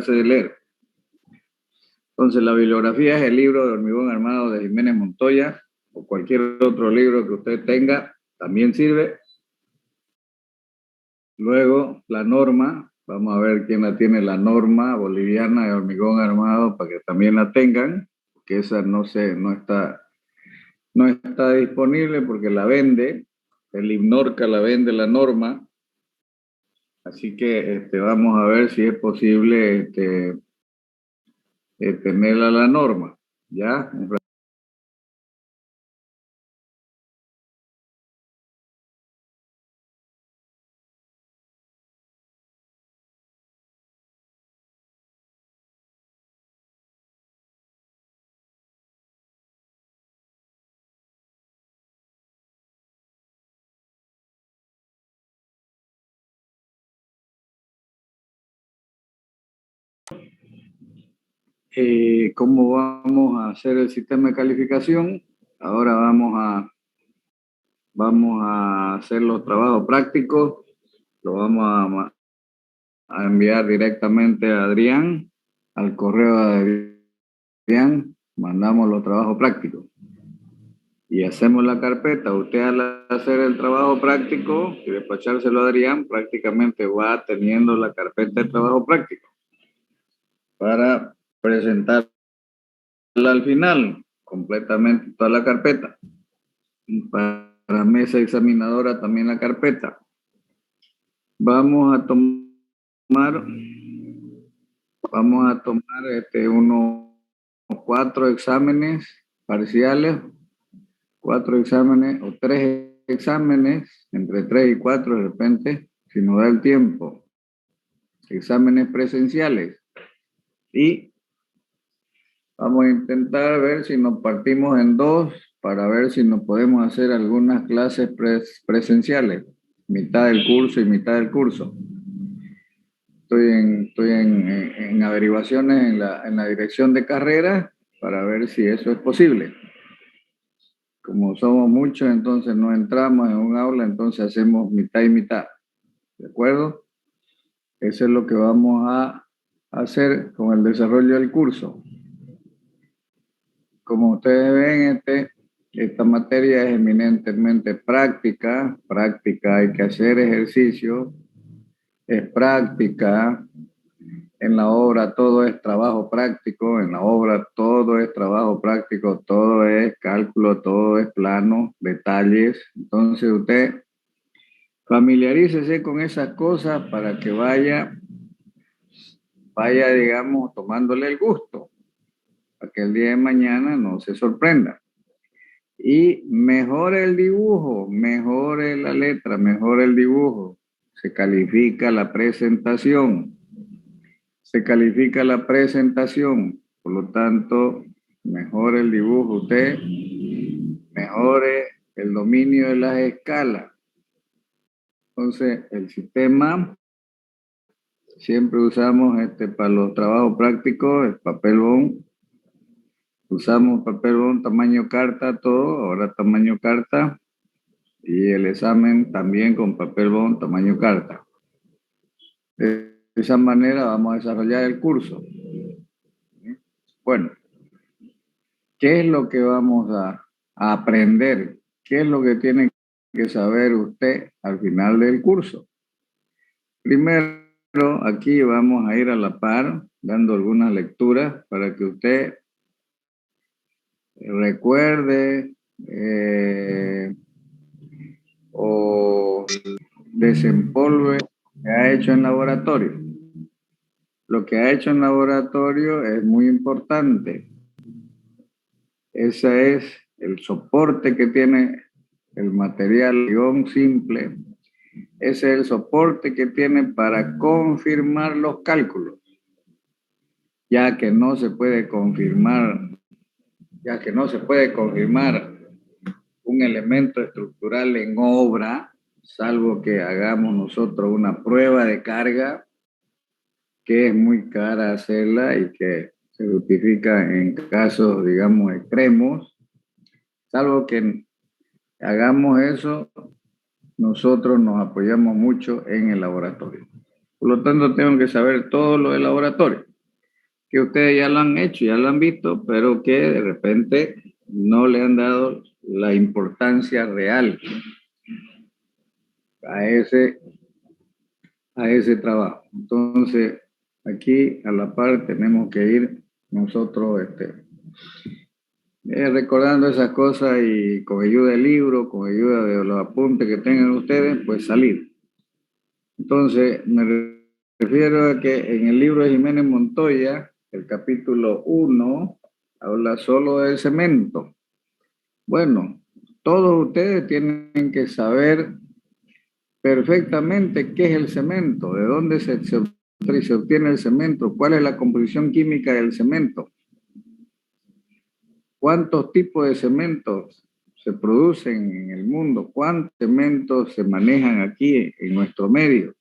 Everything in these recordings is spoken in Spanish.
de leer. Entonces, la bibliografía es el libro de Hormigón Armado de Jiménez Montoya, o cualquier otro libro que usted tenga, también sirve. Luego, la norma, vamos a ver quién la tiene, la norma boliviana de Hormigón Armado, para que también la tengan, que esa no está disponible porque la vende, el IBNORCA la vende la norma, así que vamos a ver si es posible tenerla la norma, ¿ya? ¿Cómo vamos a hacer el sistema de calificación? Ahora vamos a hacer los trabajos prácticos, lo vamos a enviar directamente a Adrián, al correo de Adrián, mandamos los trabajos prácticos y hacemos la carpeta. Usted al hacer el trabajo práctico y despachárselo a Adrián, prácticamente va teniendo la carpeta de trabajo práctico para presentarla al final, completamente toda la carpeta. Para mesa examinadora también la carpeta. Vamos a tomar unos 4 exámenes parciales, 4 exámenes o 3 exámenes, entre 3 y 4 de repente, si nos da el tiempo. Exámenes presenciales. Y vamos a intentar ver si nos partimos en 2 para ver si nos podemos hacer algunas clases presenciales, mitad del curso y mitad del curso. Estoy en averiguaciones en la dirección de carrera para ver si eso es posible. Como somos muchos, entonces no entramos en un aula, entonces hacemos mitad y mitad. ¿De acuerdo? Eso es lo que vamos a hacer con el desarrollo del curso. Como ustedes ven, esta materia es eminentemente práctica. Práctica, hay que hacer ejercicio. Es práctica. En la obra todo es trabajo práctico. En la obra todo es trabajo práctico. Todo es cálculo, todo es plano, detalles. Entonces usted familiarícese con esas cosas para que vaya, digamos, tomándole el gusto, para que el día de mañana no se sorprenda. Y mejore el dibujo, mejore la letra, mejore el dibujo. Se califica la presentación. Se califica la presentación. Por lo tanto, mejore el dibujo usted, mejore el dominio de las escalas. Entonces, el sistema siempre usamos para los trabajos prácticos, el papel bond. Usamos papel bond tamaño carta, todo, ahora tamaño carta. Y el examen también con papel bond tamaño carta. De esa manera vamos a desarrollar el curso. Bueno, ¿qué es lo que vamos a aprender? ¿Qué es lo que tiene que saber usted al final del curso? Primero, aquí vamos a ir a la par, dando algunas lecturas para que usted recuerde o desempolve lo que ha hecho en laboratorio. Lo que ha hecho en laboratorio es muy importante. Ese es el soporte que tiene el material guión simple. Ese es el soporte que tiene para confirmar los cálculos. Ya que no se puede confirmar un elemento estructural en obra, salvo que hagamos nosotros una prueba de carga, que es muy cara hacerla y que se justifica en casos, digamos, extremos. Salvo que hagamos eso, nosotros nos apoyamos mucho en el laboratorio. Por lo tanto, tengo que saber todo lo del laboratorio. que ustedes ya lo han hecho, ya lo han visto, pero que de repente no le han dado la importancia real a ese trabajo. Entonces, aquí a la par tenemos que ir nosotros recordando esas cosas y con ayuda del libro, con ayuda de los apuntes que tengan ustedes, pues salir. Entonces, me refiero a que en el libro de Jiménez Montoya, el capítulo 1, habla solo del cemento. Bueno, todos ustedes tienen que saber perfectamente qué es el cemento, de dónde se obtiene el cemento, cuál es la composición química del cemento, cuántos tipos de cementos se producen en el mundo, cuántos cementos se manejan aquí en nuestro medio,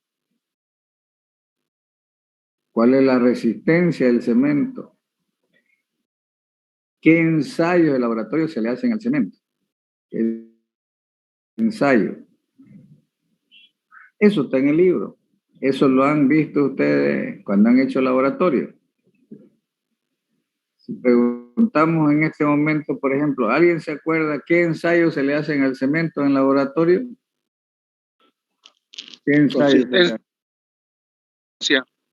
cuál es la resistencia del cemento, qué ensayos de laboratorio se le hacen al cemento, qué ensayo. Eso está en el libro. Eso lo han visto ustedes cuando han hecho laboratorio. Si preguntamos en este momento, por ejemplo, ¿alguien se acuerda qué ensayos se le hacen al cemento en laboratorio? ¿Qué ensayos se le hacen?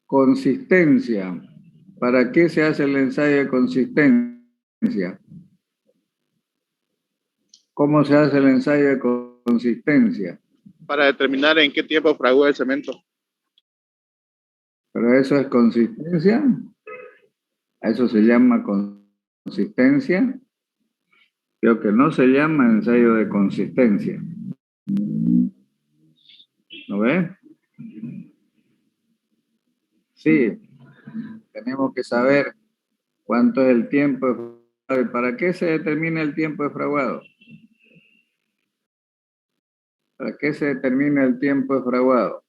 Consistencia. ¿Para qué se hace el ensayo de consistencia? ¿Cómo se hace el ensayo de consistencia? Para determinar en qué tiempo fragua el cemento. ¿Pero eso es consistencia? ¿A eso se llama consistencia? Creo que no se llama ensayo de consistencia. ¿No ves? Sí, tenemos que saber cuánto es el tiempo de fraguado. ¿Y para qué se determina el tiempo de fraguado? ¿Para qué se determina el tiempo de fraguado?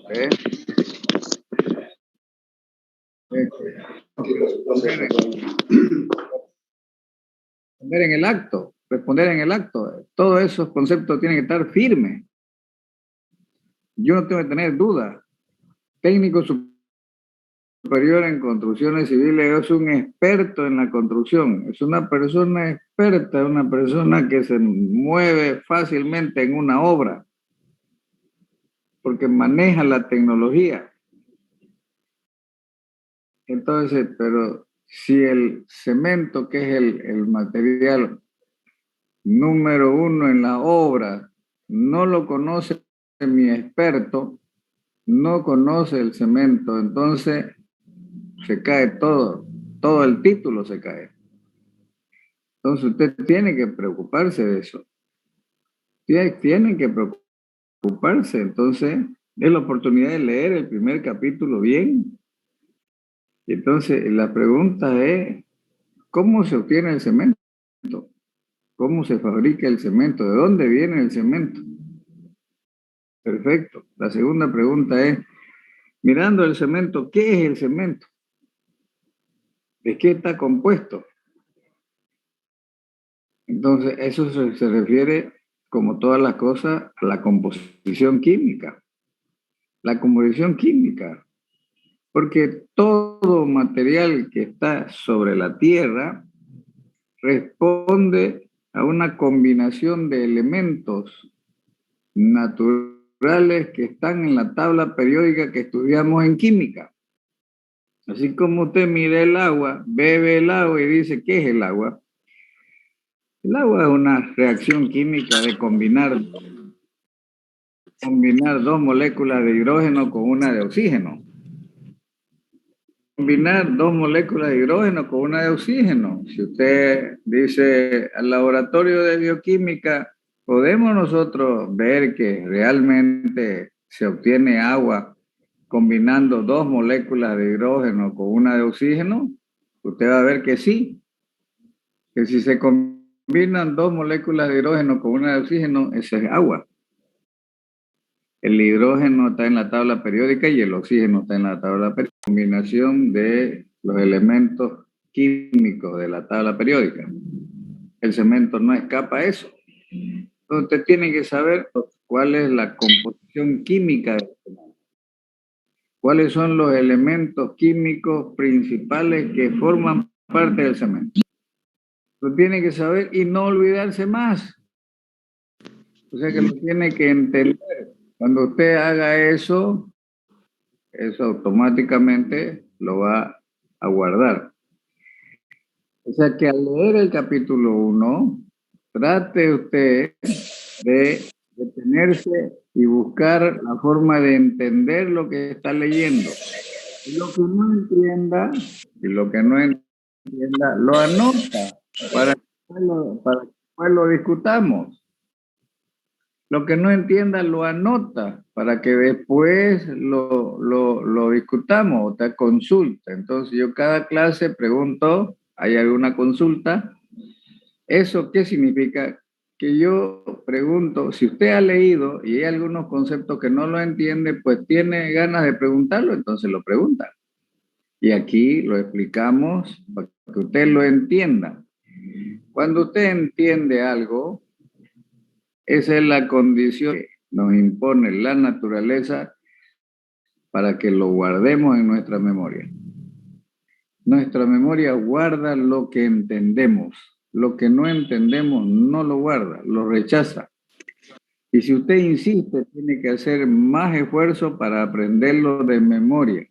¿Eh? Responder en el acto, responder en el acto. Todos esos conceptos tienen que estar firmes. Yo no tengo que tener dudas. Técnico superior en construcciones civiles es un experto en la construcción. Es una persona experta, una persona que se mueve fácilmente en una obra porque maneja la tecnología. Entonces, pero si el cemento, que es el material número uno en la obra, no lo conoce mi experto, no conoce el cemento, entonces se cae todo el título se cae. Entonces usted tiene que preocuparse de eso. Tiene que preocuparse, entonces es la oportunidad de leer el primer capítulo bien. Y entonces la pregunta es, ¿cómo se obtiene el cemento? ¿Cómo se fabrica el cemento? ¿De dónde viene el cemento? Perfecto. La segunda pregunta es, mirando el cemento, ¿qué es el cemento? ¿De qué está compuesto? Entonces, eso se refiere, como todas las cosas, a la composición química. La composición química. Porque todo material que está sobre la Tierra responde a una combinación de elementos naturales que están en la tabla periódica que estudiamos en química. Así como usted mira el agua, bebe el agua y dice, ¿qué es el agua? El agua es una reacción química de combinar dos moléculas de hidrógeno con una de oxígeno. Combinar dos moléculas de hidrógeno con una de oxígeno. Si usted dice al laboratorio de bioquímica, podemos nosotros ver que realmente se obtiene agua combinando dos moléculas de hidrógeno con una de oxígeno. Usted va a ver que sí, que si se combinan dos moléculas de hidrógeno con una de oxígeno, eso es agua. El hidrógeno está en la tabla periódica y el oxígeno está en la tabla periódica. Combinación de los elementos químicos de la tabla periódica. El cemento no escapa a eso. Usted tiene que saber cuál es la composición química del cemento. ¿Cuáles son los elementos químicos principales que forman parte del cemento? Lo tiene que saber y no olvidarse más. O sea que lo tiene que entender. Cuando usted haga eso, eso automáticamente lo va a guardar. O sea que al leer el capítulo 1, trate usted de detenerse y buscar la forma de entender lo que está leyendo. Y lo que no entienda, lo anota para que después lo discutamos. Lo que no entienda, lo anota para que después lo discutamos o te consulta. Entonces, yo cada clase pregunto, ¿hay alguna consulta? ¿Eso qué significa? Que yo pregunto, si usted ha leído y hay algunos conceptos que no lo entiende, pues tiene ganas de preguntarlo, entonces lo pregunta. Y aquí lo explicamos para que usted lo entienda. Cuando usted entiende algo, esa es la condición que nos impone la naturaleza para que lo guardemos en nuestra memoria. Nuestra memoria guarda lo que entendemos. Lo que no entendemos no lo guarda, lo rechaza. Y si usted insiste, tiene que hacer más esfuerzo para aprenderlo de memoria.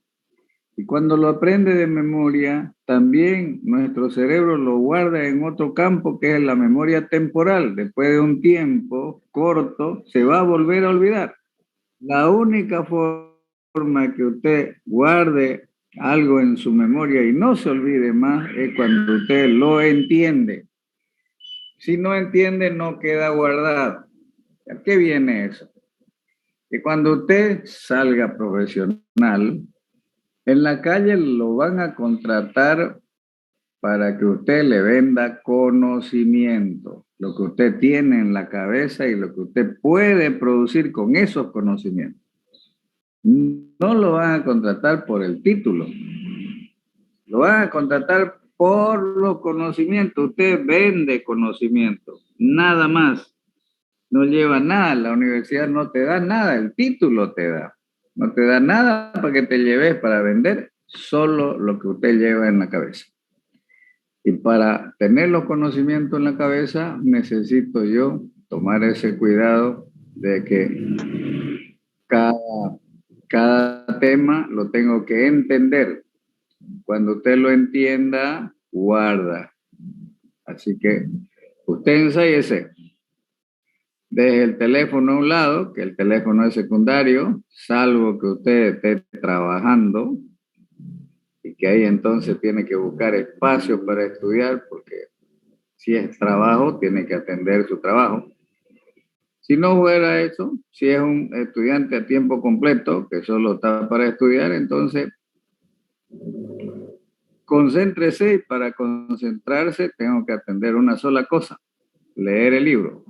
Y cuando lo aprende de memoria, también nuestro cerebro lo guarda en otro campo que es la memoria temporal. Después de un tiempo corto, se va a volver a olvidar. La única forma que usted guarde algo en su memoria y no se olvide más es cuando usted lo entiende. Si no entiende, no queda guardado. ¿A qué viene eso? Que cuando usted salga profesional, en la calle lo van a contratar para que usted le venda conocimiento, lo que usted tiene en la cabeza y lo que usted puede producir con esos conocimientos. No lo van a contratar por el título, lo van a contratar por los conocimientos. Usted vende conocimiento, nada más. No lleva nada, la universidad no te da nada, el título te da. No te da nada para que te lleves para vender, solo lo que usted lleva en la cabeza. Y para tener los conocimientos en la cabeza, necesito yo tomar ese cuidado de que cada tema lo tengo que entender. Cuando usted lo entienda, guarda. Así que usted ensáyese. Deje el teléfono a un lado, que el teléfono es secundario, salvo que usted esté trabajando y que ahí entonces tiene que buscar espacio para estudiar, porque si es trabajo, tiene que atender su trabajo. Si no fuera eso, si es un estudiante a tiempo completo que solo está para estudiar, entonces concéntrese y para concentrarse tengo que atender una sola cosa, leer el libro.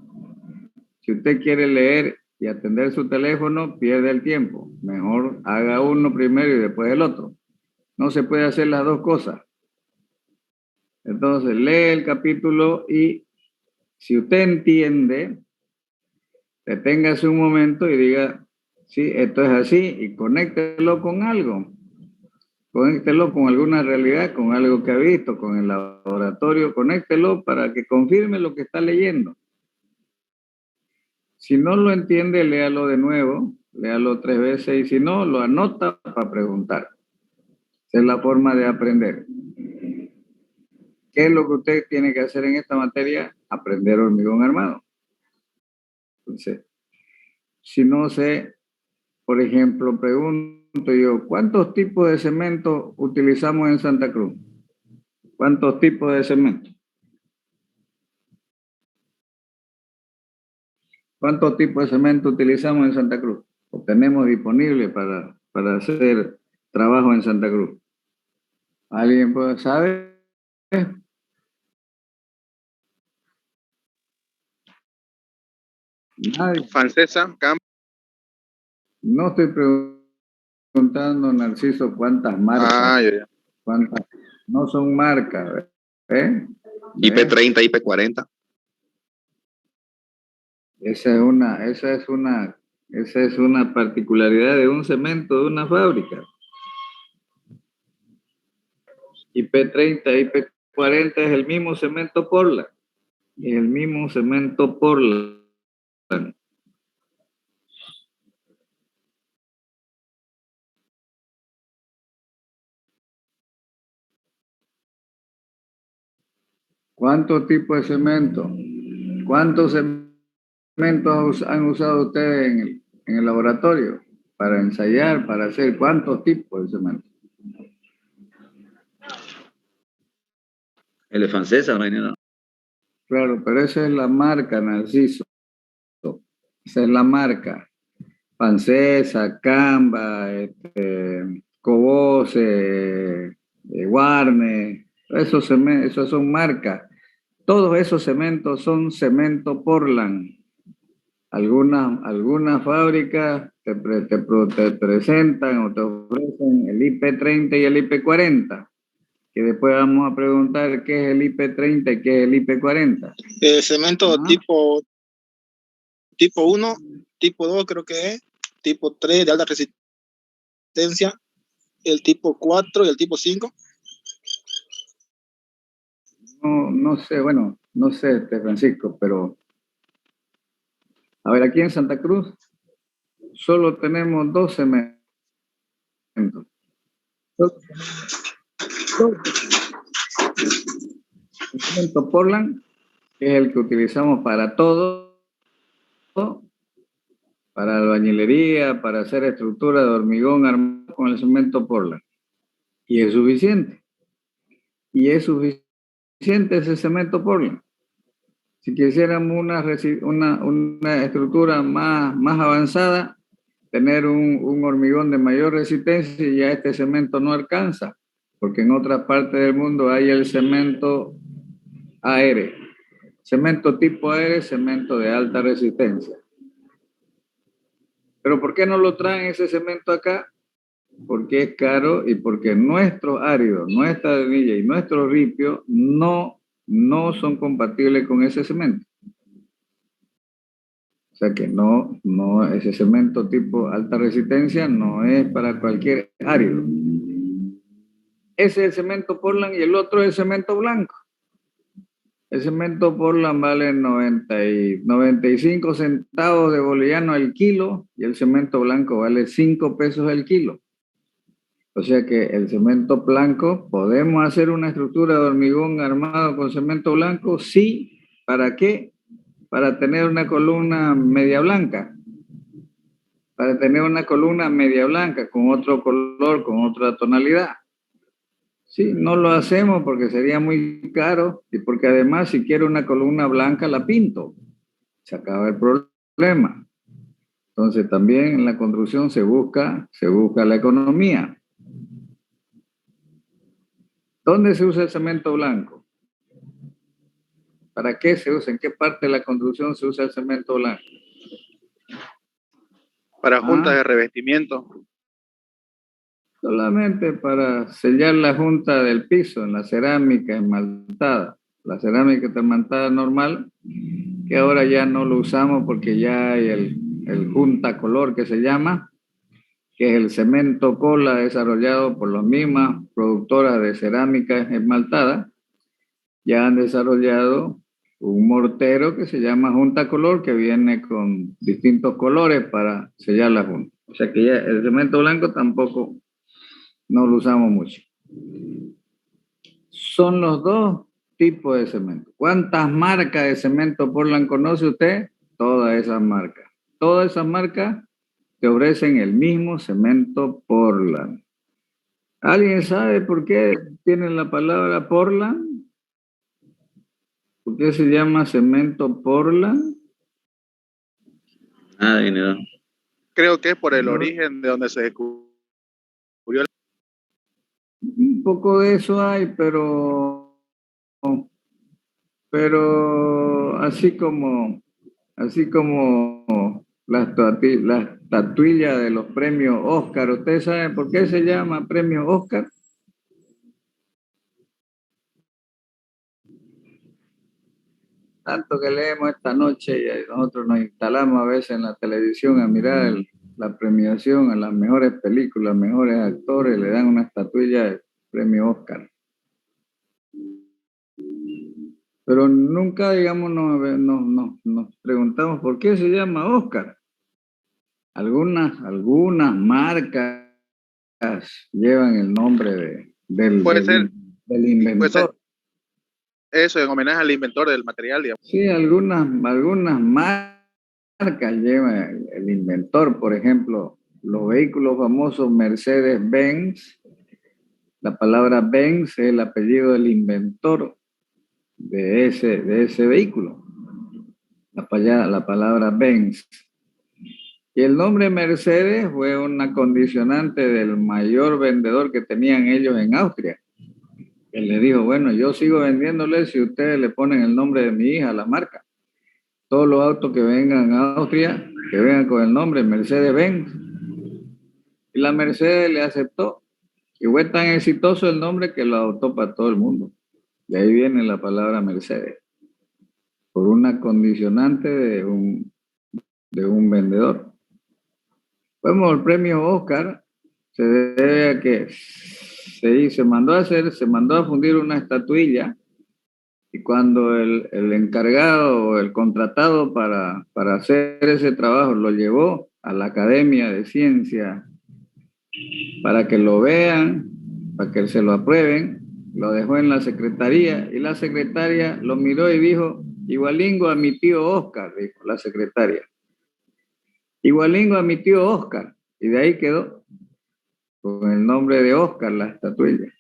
Si usted quiere leer y atender su teléfono, pierde el tiempo. Mejor haga uno primero y después el otro. No se puede hacer las dos cosas. Entonces, lee el capítulo y si usted entiende, deténgase un momento y diga, sí, esto es así, y conéctelo con algo. Conéctelo con alguna realidad, con algo que ha visto, con el laboratorio, conéctelo para que confirme lo que está leyendo. Si no lo entiende, léalo de nuevo, léalo 3 veces y si no, lo anota para preguntar. Esa es la forma de aprender. ¿Qué es lo que usted tiene que hacer en esta materia? Aprender hormigón armado. Entonces, si no sé, por ejemplo, pregunto yo, ¿cuántos tipos de cemento utilizamos en Santa Cruz? ¿Cuántos tipos de cemento? ¿Cuántos tipos de cemento utilizamos en Santa Cruz? ¿O tenemos disponible para hacer trabajo en Santa Cruz? ¿Alguien sabe? Nadie. Francesa, Camp. No estoy preguntando, Narciso, cuántas marcas. Ya. ¿Cuántas? No son marcas. IP30, IP40. Esa es una particularidad de un cemento de una fábrica. IP30, IP40 es el mismo cemento Portland. Es el mismo cemento Portland. ¿Cuántos tipos de cemento? ¿Cuántos cementos han usado ustedes en el laboratorio para ensayar, para hacer cuántos tipos de cemento? El de francesa, ¿no? Claro, pero esa es la marca, Narciso. Esa es la marca. Pancesa, Camba, Cobose, Warner, esos son marcas. Todos esos cementos son cemento Portland. Algunas fábricas te presentan o te ofrecen el IP30 y el IP40, que después vamos a preguntar qué es el IP30 y qué es el IP40. Cemento tipo 1, tipo 2 creo que es, tipo 3 de alta resistencia, el tipo 4 y el tipo 5. No sé, bueno, no sé, Francisco, pero a ver, aquí en Santa Cruz solo tenemos 2 cementos. El cemento Portland, que es el que utilizamos para todo, para albañilería, para hacer estructura de hormigón armado con el cemento Portland. Y es suficiente. Y es suficiente ese cemento Portland. Si quisiéramos una estructura más avanzada, tener un hormigón de mayor resistencia, ya este cemento no alcanza, porque en otras partes del mundo hay el cemento AR. Cemento tipo AR, cemento de alta resistencia. Pero ¿por qué no lo traen ese cemento acá? Porque es caro y porque nuestros áridos, nuestra arenilla y nuestro ripio no son compatibles con ese cemento. O sea que ese cemento tipo alta resistencia no es para cualquier árido. Ese es el cemento Portland y el otro es el cemento blanco. El cemento Portland vale 95 centavos de boliviano el kilo y el cemento blanco vale 5 pesos el kilo. O sea que el cemento blanco, ¿podemos hacer una estructura de hormigón armado con cemento blanco? Sí. ¿Para qué? Para tener una columna media blanca. Para tener una columna media blanca con otro color, con otra tonalidad. Sí, no lo hacemos porque sería muy caro y porque además si quiero una columna blanca la pinto. Se acaba el problema. Entonces también en la construcción se busca la economía. ¿Dónde se usa el cemento blanco? ¿Para qué se usa? ¿En qué parte de la construcción se usa el cemento blanco? Para juntas de revestimiento. Solamente para sellar la junta del piso en la cerámica esmaltada. La cerámica esmaltada normal, que ahora ya no lo usamos porque ya hay el junta color que se llama, que es el cemento cola desarrollado por las mismas productoras de cerámica esmaltada. Ya han desarrollado un mortero que se llama junta color, que viene con distintos colores para sellar la junta. O sea que ya el cemento blanco tampoco no lo usamos mucho. Son los dos tipos de cemento. ¿Cuántas marcas de cemento Portland conoce usted? Todas esas marcas. Todas esas marcas te ofrecen el mismo cemento Portland. ¿Alguien sabe por qué tienen la palabra Portland? ¿Por qué se llama cemento Portland? Dinero. Creo que es por el origen de donde se descubrió. Un poco de eso hay, pero así como las estatuillas de los premios Oscar, ¿usted sabe por qué se llama premio Oscar? tanto que leemos esta noche y nosotros nos instalamos a veces en la televisión a mirar la premiación a las mejores películas, mejores actores, le dan una estatuilla de premio Oscar. Pero nunca, digamos, nos preguntamos por qué se llama Oscar. Algunas marcas llevan el nombre del Puede ser, puede ser inventor. eso, en homenaje al inventor del material, digamos. Sí, algunas marcas llevan el inventor. Por ejemplo, los vehículos famosos Mercedes-Benz. La palabra Benz es el apellido del inventor de ese vehículo. La palabra Benz. Y el nombre Mercedes fue una condicionante del mayor vendedor que tenían ellos en Austria. Él le dijo, bueno, yo sigo vendiéndole si ustedes le ponen el nombre de mi hija a la marca. Todos los autos que vengan a Austria, que vengan con el nombre Mercedes-Benz. Y la Mercedes le aceptó. Y fue tan exitoso el nombre que lo adoptó para todo el mundo. Y ahí viene la palabra Mercedes. Por una condicionante de un vendedor. Vemos el premio Oscar, se debe a que se mandó a fundir una estatuilla y cuando el encargado o el contratado para hacer ese trabajo lo llevó a la Academia de Ciencia para que lo vean, para que se lo aprueben, lo dejó en la secretaría y la secretaria lo miró y dijo, igualingo a mi tío Oscar, dijo la secretaria. Igualingo a mi tío Oscar. Y de ahí quedó con el nombre de Oscar la estatuilla.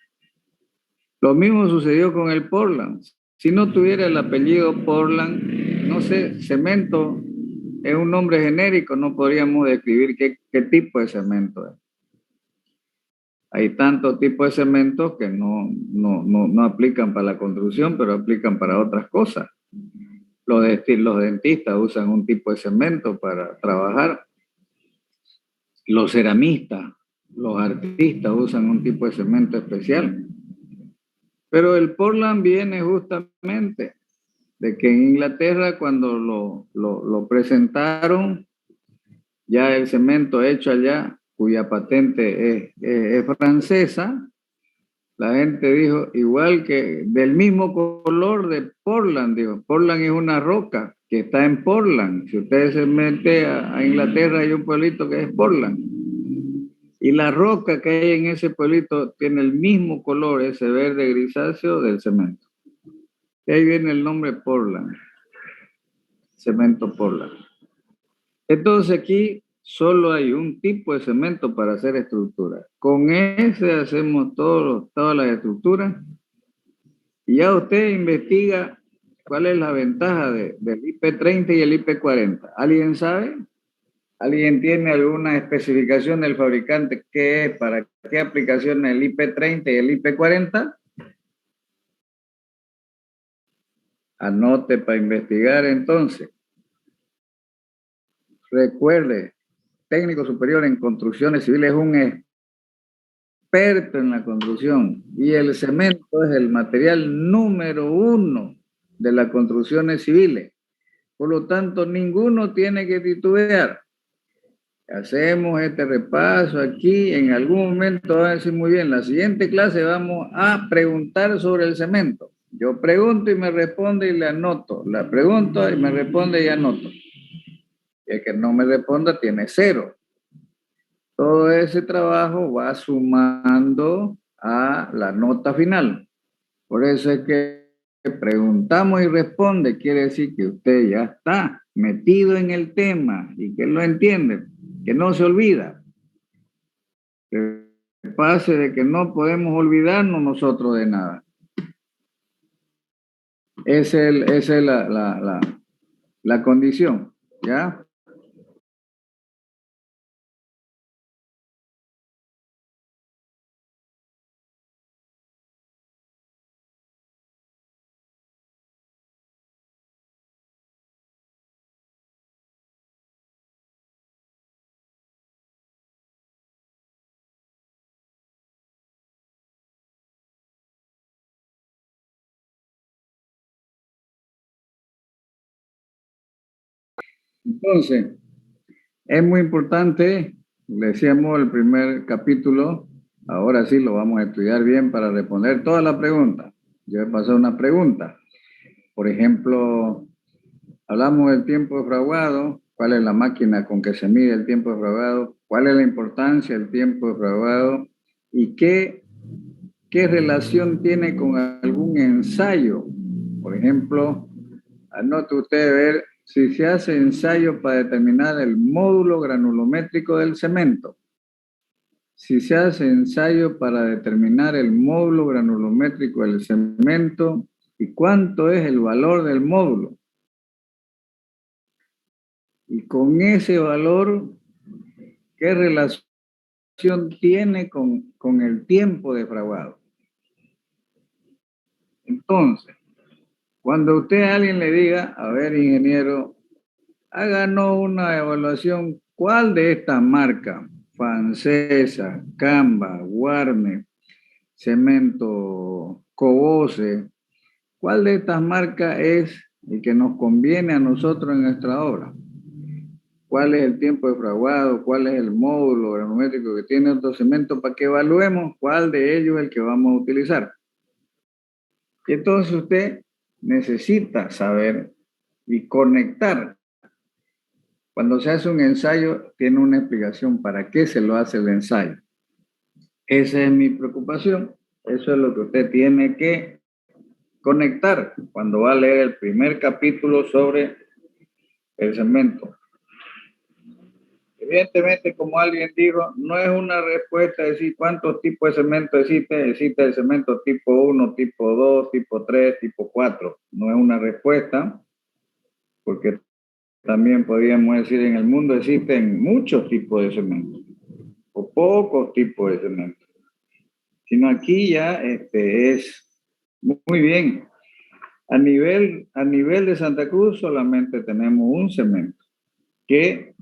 Lo mismo sucedió con el Portland. Si no tuviera el apellido Portland, no sé, cemento es un nombre genérico, no podríamos describir qué tipo de cemento es. Hay tantos tipos de cementos que no aplican para la construcción, pero aplican para otras cosas. Los dentistas usan un tipo de cemento para trabajar. Los ceramistas, los artistas usan un tipo de cemento especial. Pero el Portland viene justamente de que en Inglaterra cuando lo presentaron, ya el cemento hecho allá, cuya patente es francesa, la gente dijo, igual que del mismo color de Portland, dijo, Portland es una roca que está en Portland. Si ustedes se meten a Inglaterra hay un pueblito que es Portland. Y la roca que hay en ese pueblito tiene el mismo color, ese verde grisáceo del cemento. Y ahí viene el nombre Portland, cemento Portland. Entonces aquí solo hay un tipo de cemento para hacer estructuras. Con ese hacemos todas las estructuras. Y ya usted investiga cuál es la ventaja del IP30 y el IP40. ¿Alguien sabe? ¿Alguien tiene alguna especificación del fabricante? ¿Qué es? ¿Para qué aplicación el IP30 y el IP40? Anote para investigar entonces. Recuerde, técnico superior en construcciones civiles es un experto en la construcción y el cemento es el material número 1 de las construcciones civiles. Por lo tanto, ninguno tiene que titubear. Hacemos este repaso aquí, en algún momento va a decir muy bien, la siguiente clase vamos a preguntar sobre el cemento. Yo pregunto y me responde y le anoto. La pregunto y me responde y anoto. Y el que no me responda tiene 0. Todo ese trabajo va sumando a la nota final. Por eso es que preguntamos y responde, quiere decir que usted ya está metido en el tema y que lo entiende, que no se olvida. Que pase de que no podemos olvidarnos nosotros de nada. Esa es la condición, ¿ya? Entonces, es muy importante, decíamos el primer capítulo, ahora sí lo vamos a estudiar bien para responder todas las preguntas. Yo he pasado una pregunta. Por ejemplo, hablamos del tiempo de fraguado, cuál es la máquina con que se mide el tiempo de fraguado, cuál es la importancia del tiempo de fraguado y qué relación tiene con algún ensayo. Por ejemplo, anote usted ver si se hace ensayo para determinar el módulo granulométrico del cemento. Si se hace ensayo para determinar el módulo granulométrico del cemento y cuánto es el valor del módulo. Y con ese valor, ¿qué relación tiene con el tiempo de fraguado? Entonces, cuando usted a alguien le diga, a ver, ingeniero, háganos una evaluación, ¿cuál de estas marcas? Francesa, Camba, Warner, Cemento, Cobose, ¿cuál de estas marcas es el que nos conviene a nosotros en nuestra obra? ¿Cuál es el tiempo de fraguado? ¿Cuál es el módulo granulométrico que tiene otro cemento? Para que evaluemos cuál de ellos es el que vamos a utilizar. Y entonces usted necesita saber y conectar. Cuando se hace un ensayo, tiene una explicación para qué se lo hace el ensayo. Esa es mi preocupación. Eso es lo que usted tiene que conectar cuando va a leer el primer capítulo sobre el cemento. Evidentemente, como alguien dijo, no es una respuesta decir cuántos tipos de cemento existe. Existe el cemento tipo 1, tipo 2, tipo 3, tipo 4. No es una respuesta, porque también podríamos decir en el mundo existen muchos tipos de cemento, o pocos tipos de cemento. Sino aquí ya es muy bien. A nivel de Santa Cruz solamente tenemos un cemento, que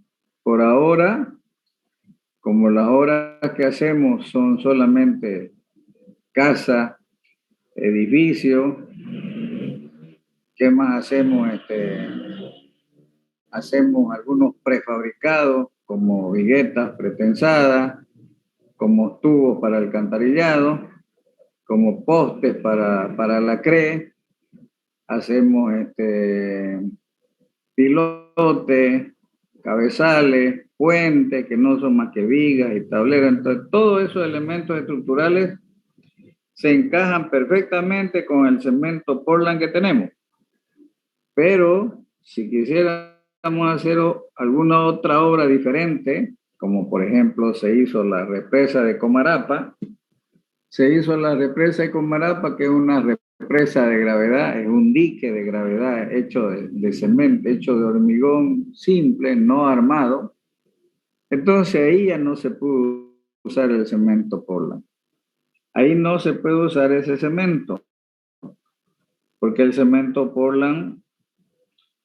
por ahora, como las obras que hacemos son solamente casa, edificio, ¿qué más hacemos? Hacemos algunos prefabricados como viguetas pretensadas, como tubos para alcantarillado, como postes para la CRE, hacemos pilotes, cabezales, puentes, que no son más que vigas y tableras. Entonces, todos esos elementos estructurales se encajan perfectamente con el cemento Portland que tenemos. Pero si quisiéramos hacer alguna otra obra diferente, como por ejemplo se hizo la represa de Comarapa, que es una represa de gravedad, es un dique de gravedad hecho de cemento, hecho de hormigón simple, no armado. Entonces ahí ya no se pudo usar el cemento Portland. Ahí no se puede usar ese cemento, porque el cemento Portland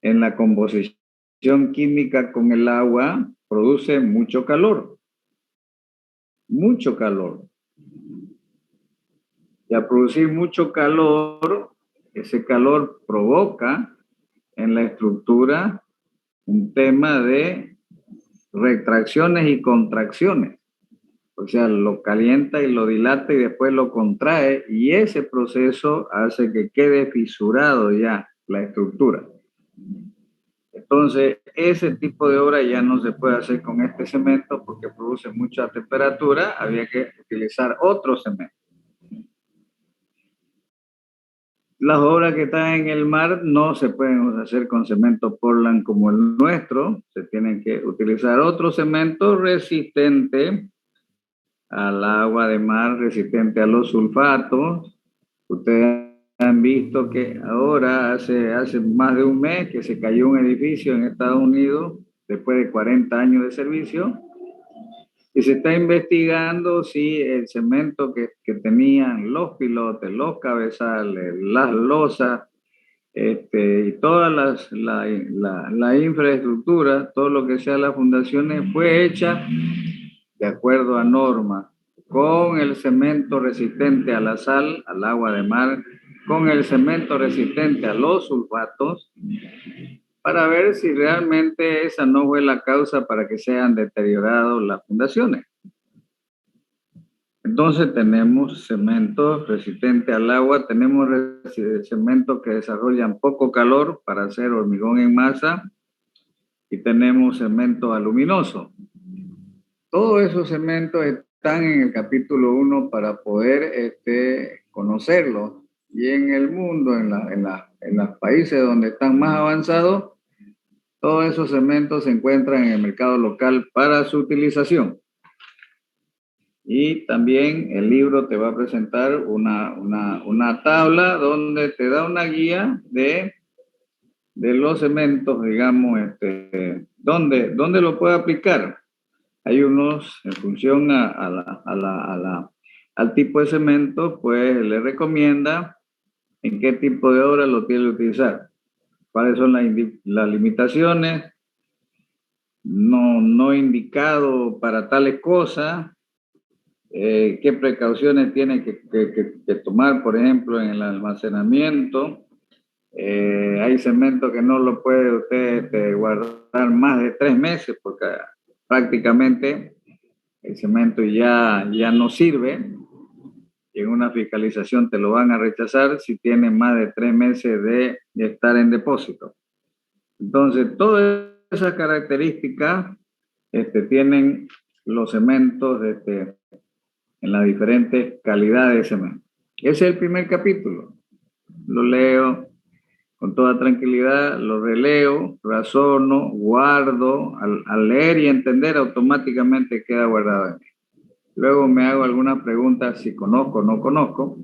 en la composición química con el agua produce mucho calor. Mucho calor. Y al producir mucho calor, ese calor provoca en la estructura un tema de retracciones y contracciones. O sea, lo calienta y lo dilata y después lo contrae, y ese proceso hace que quede fisurado ya la estructura. Entonces, ese tipo de obra ya no se puede hacer con este cemento porque produce mucha temperatura, había que utilizar otro cemento. Las obras que están en el mar no se pueden hacer con cemento Portland como el nuestro, se tienen que utilizar otro cemento resistente al agua de mar, resistente a los sulfatos. Ustedes han visto que ahora, hace más de un mes, que se cayó un edificio en Estados Unidos después de 40 años de servicio, y se está investigando si el cemento que tenían los pilotes, los cabezales, las losas, y toda la infraestructura, todo lo que sea las fundaciones, fue hecha de acuerdo a normas, con el cemento resistente a la sal, al agua de mar, con el cemento resistente a los sulfatos, para ver si realmente esa no fue la causa para que se hayan deteriorado las fundaciones. Entonces tenemos cementos resistentes al agua, tenemos cementos que desarrollan poco calor para hacer hormigón en masa y tenemos cemento aluminoso. Todos esos cementos están en el capítulo 1 para poder conocerlos. Y en el mundo, en los países donde están más avanzados, todos esos cementos se encuentran en el mercado local para su utilización. Y también el libro te va a presentar una tabla donde te da una guía de los cementos, digamos, dónde lo puede aplicar. Hay unos, en función al tipo de cemento, pues le recomienda en qué tipo de obra lo tiene que utilizar. ¿Cuáles son las limitaciones? No indicado para tales cosas. ¿Qué precauciones tiene que tomar, por ejemplo, en el almacenamiento? Hay cemento que no lo puede usted guardar más de 3 meses porque prácticamente el cemento ya no sirve y en una fiscalización te lo van a rechazar si tiene más de 3 meses de estar en depósito. Entonces, todas esas características tienen los cementos en las diferentes calidades de cemento. Ese es el primer capítulo. Lo leo con toda tranquilidad, lo releo, razono, guardo. Al leer y entender, automáticamente queda guardado en mí. Luego me hago algunas preguntas si conozco o no conozco.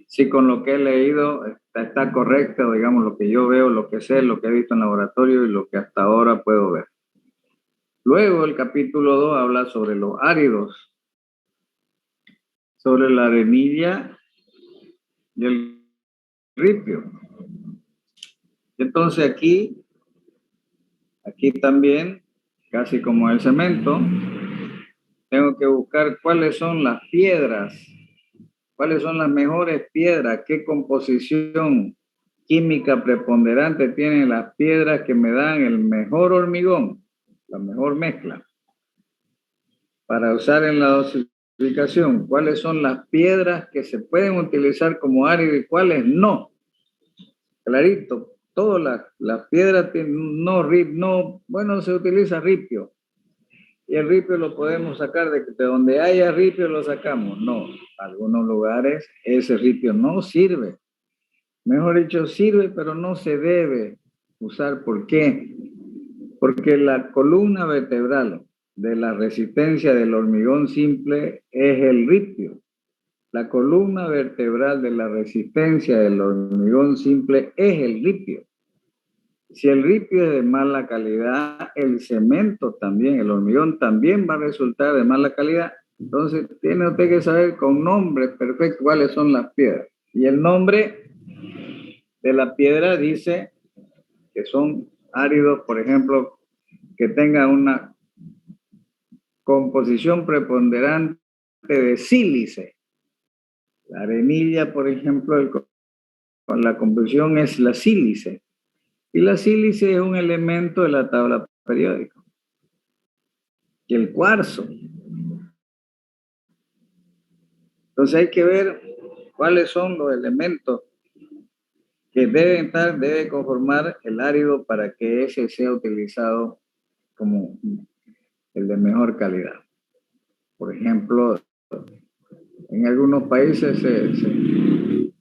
Si con lo que he leído está correcto, digamos, lo que yo veo, lo que sé, lo que he visto en laboratorio y lo que hasta ahora puedo ver. Luego el capítulo 2 habla sobre los áridos, sobre la arenilla y el ripio. Entonces aquí también, casi como el cemento, tengo que buscar cuáles son las piedras, cuáles son las mejores piedras, qué composición química preponderante tienen las piedras que me dan el mejor hormigón, la mejor mezcla. Para usar en la dosificación, cuáles son las piedras que se pueden utilizar como árido y cuáles no. Clarito, todas las piedras bueno, se utiliza ripio. Y el ripio lo podemos sacar de donde haya ripio, lo sacamos. No, en algunos lugares ese ripio no sirve. Mejor dicho, sirve, pero no se debe usar. ¿Por qué? Porque la columna vertebral de la resistencia del hormigón simple es el ripio. La columna vertebral de la resistencia del hormigón simple es el ripio. Si el ripio es de mala calidad, el cemento también, el hormigón también va a resultar de mala calidad. Entonces, tiene usted que saber con nombres perfectos cuáles son las piedras. Y el nombre de la piedra dice que son áridos, por ejemplo, que tengan una composición preponderante de sílice. La arenilla, por ejemplo, con la composición es la sílice. Y la sílice es un elemento de la tabla periódica. Y el cuarzo. Entonces hay que ver cuáles son los elementos que debe conformar el árido para que ese sea utilizado como el de mejor calidad. Por ejemplo, en algunos países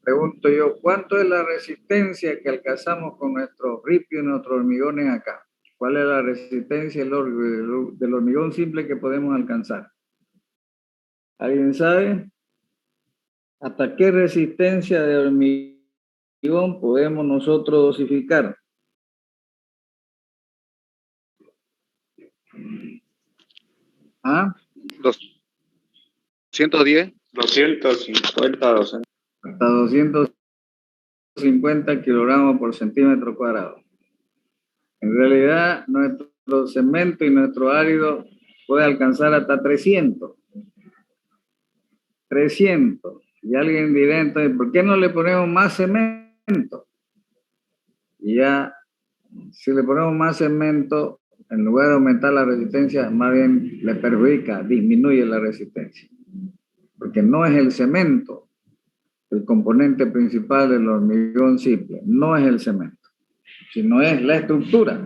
pregunto yo, ¿cuánto es la resistencia que alcanzamos con nuestros ripios y nuestros hormigones acá? ¿Cuál es la resistencia del hormigón simple que podemos alcanzar? ¿Alguien sabe? ¿Hasta qué resistencia de hormigón podemos nosotros dosificar? ¿Ah? 210. 250, 200. Hasta 250 kilogramos por centímetro cuadrado. En realidad, nuestro cemento y nuestro árido puede alcanzar hasta 300. 300. Y alguien dirá entonces, ¿por qué no le ponemos más cemento? Y ya Si le ponemos más cemento, en lugar de aumentar la resistencia, más bien le perjudica, disminuye la resistencia. Porque no es el cemento el componente principal del hormigón simple, no es el cemento, sino es la estructura,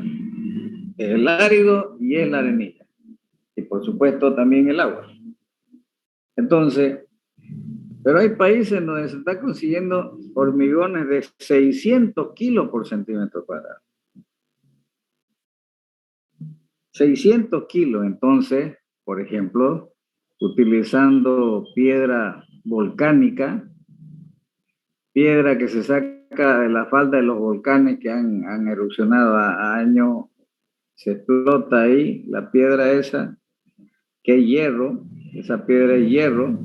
es el árido y es la arenilla. Y por supuesto también el agua. Entonces, pero hay países donde se está consiguiendo hormigones de 600 kilos por centímetro cuadrado. 600 kilos, entonces, por ejemplo, utilizando piedra volcánica, piedra que se saca de la falda de los volcanes que han erupcionado a años, se explota ahí la piedra esa, que es hierro, esa piedra es hierro,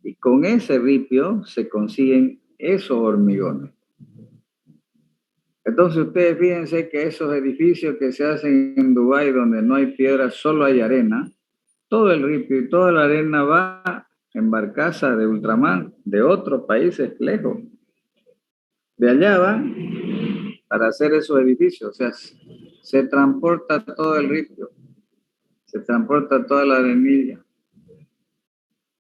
y con ese ripio se consiguen esos hormigones. Entonces ustedes fíjense que esos edificios que se hacen en Dubái, donde no hay piedra, solo hay arena, todo el ripio y toda la arena va en barcaza de ultramar de otros países lejos. De allá va para hacer esos edificios. O sea, se transporta todo el ripio, se transporta toda la arenilla,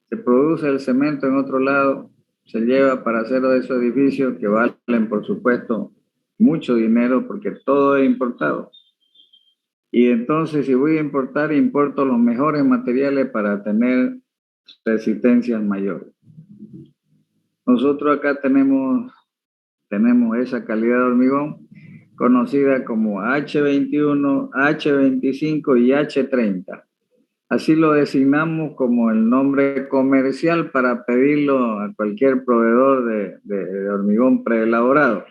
se produce el cemento en otro lado, se lleva para hacer esos edificios que valen, por supuesto, mucho dinero porque todo es importado. Y entonces, si voy a importar, importo los mejores materiales para tener resistencias mayores. Nosotros acá tenemos esa calidad de hormigón conocida como H21, H25 y H30. Así lo designamos como el nombre comercial para pedirlo a cualquier proveedor de hormigón preelaborado.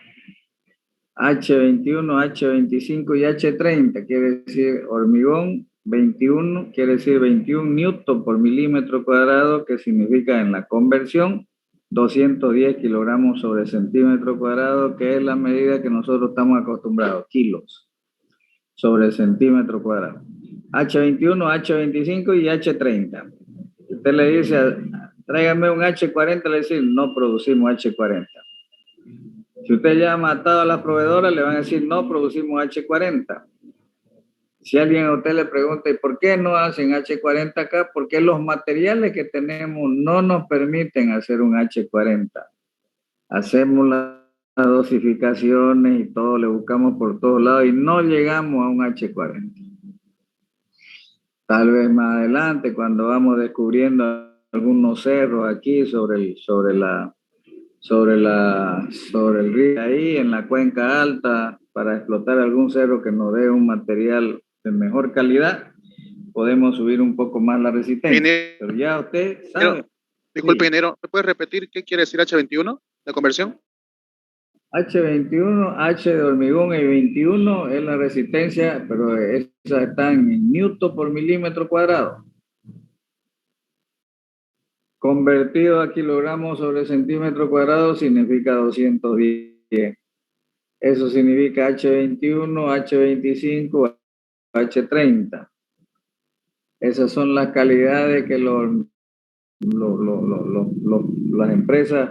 H21, H25 y H30 quiere decir hormigón 21, quiere decir 21 newton por milímetro cuadrado, que significa en la conversión 210 kilogramos sobre centímetro cuadrado, que es la medida que nosotros estamos acostumbrados, kilos sobre centímetro cuadrado. H21, H25 y H30. Usted le dice, tráigame un H40, le dice, no producimos H40. Si usted llama a todas las proveedoras, le van a decir, no producimos H40. Si alguien a usted le pregunta, ¿y por qué no hacen H40 acá? Porque los materiales que tenemos no nos permiten hacer un H40. Hacemos las dosificaciones y todo, le buscamos por todos lados y no llegamos a un H40. Tal vez más adelante, cuando vamos descubriendo algunos cerros aquí sobre el río ahí en la cuenca alta, para explotar algún cerro que nos dé un material de mejor calidad, podemos subir un poco más la resistencia. Ingeniero, pero ya usted sabe. Disculpe, Sí. ingeniero, ¿me puede repetir qué quiere decir H21, la conversión? H21, H de hormigón y 21 es la resistencia, pero esas están en newton por milímetro cuadrado. Convertido a kilogramos sobre centímetro cuadrado significa 210. Eso significa H21, H25, H30. Esas son las calidades que las empresas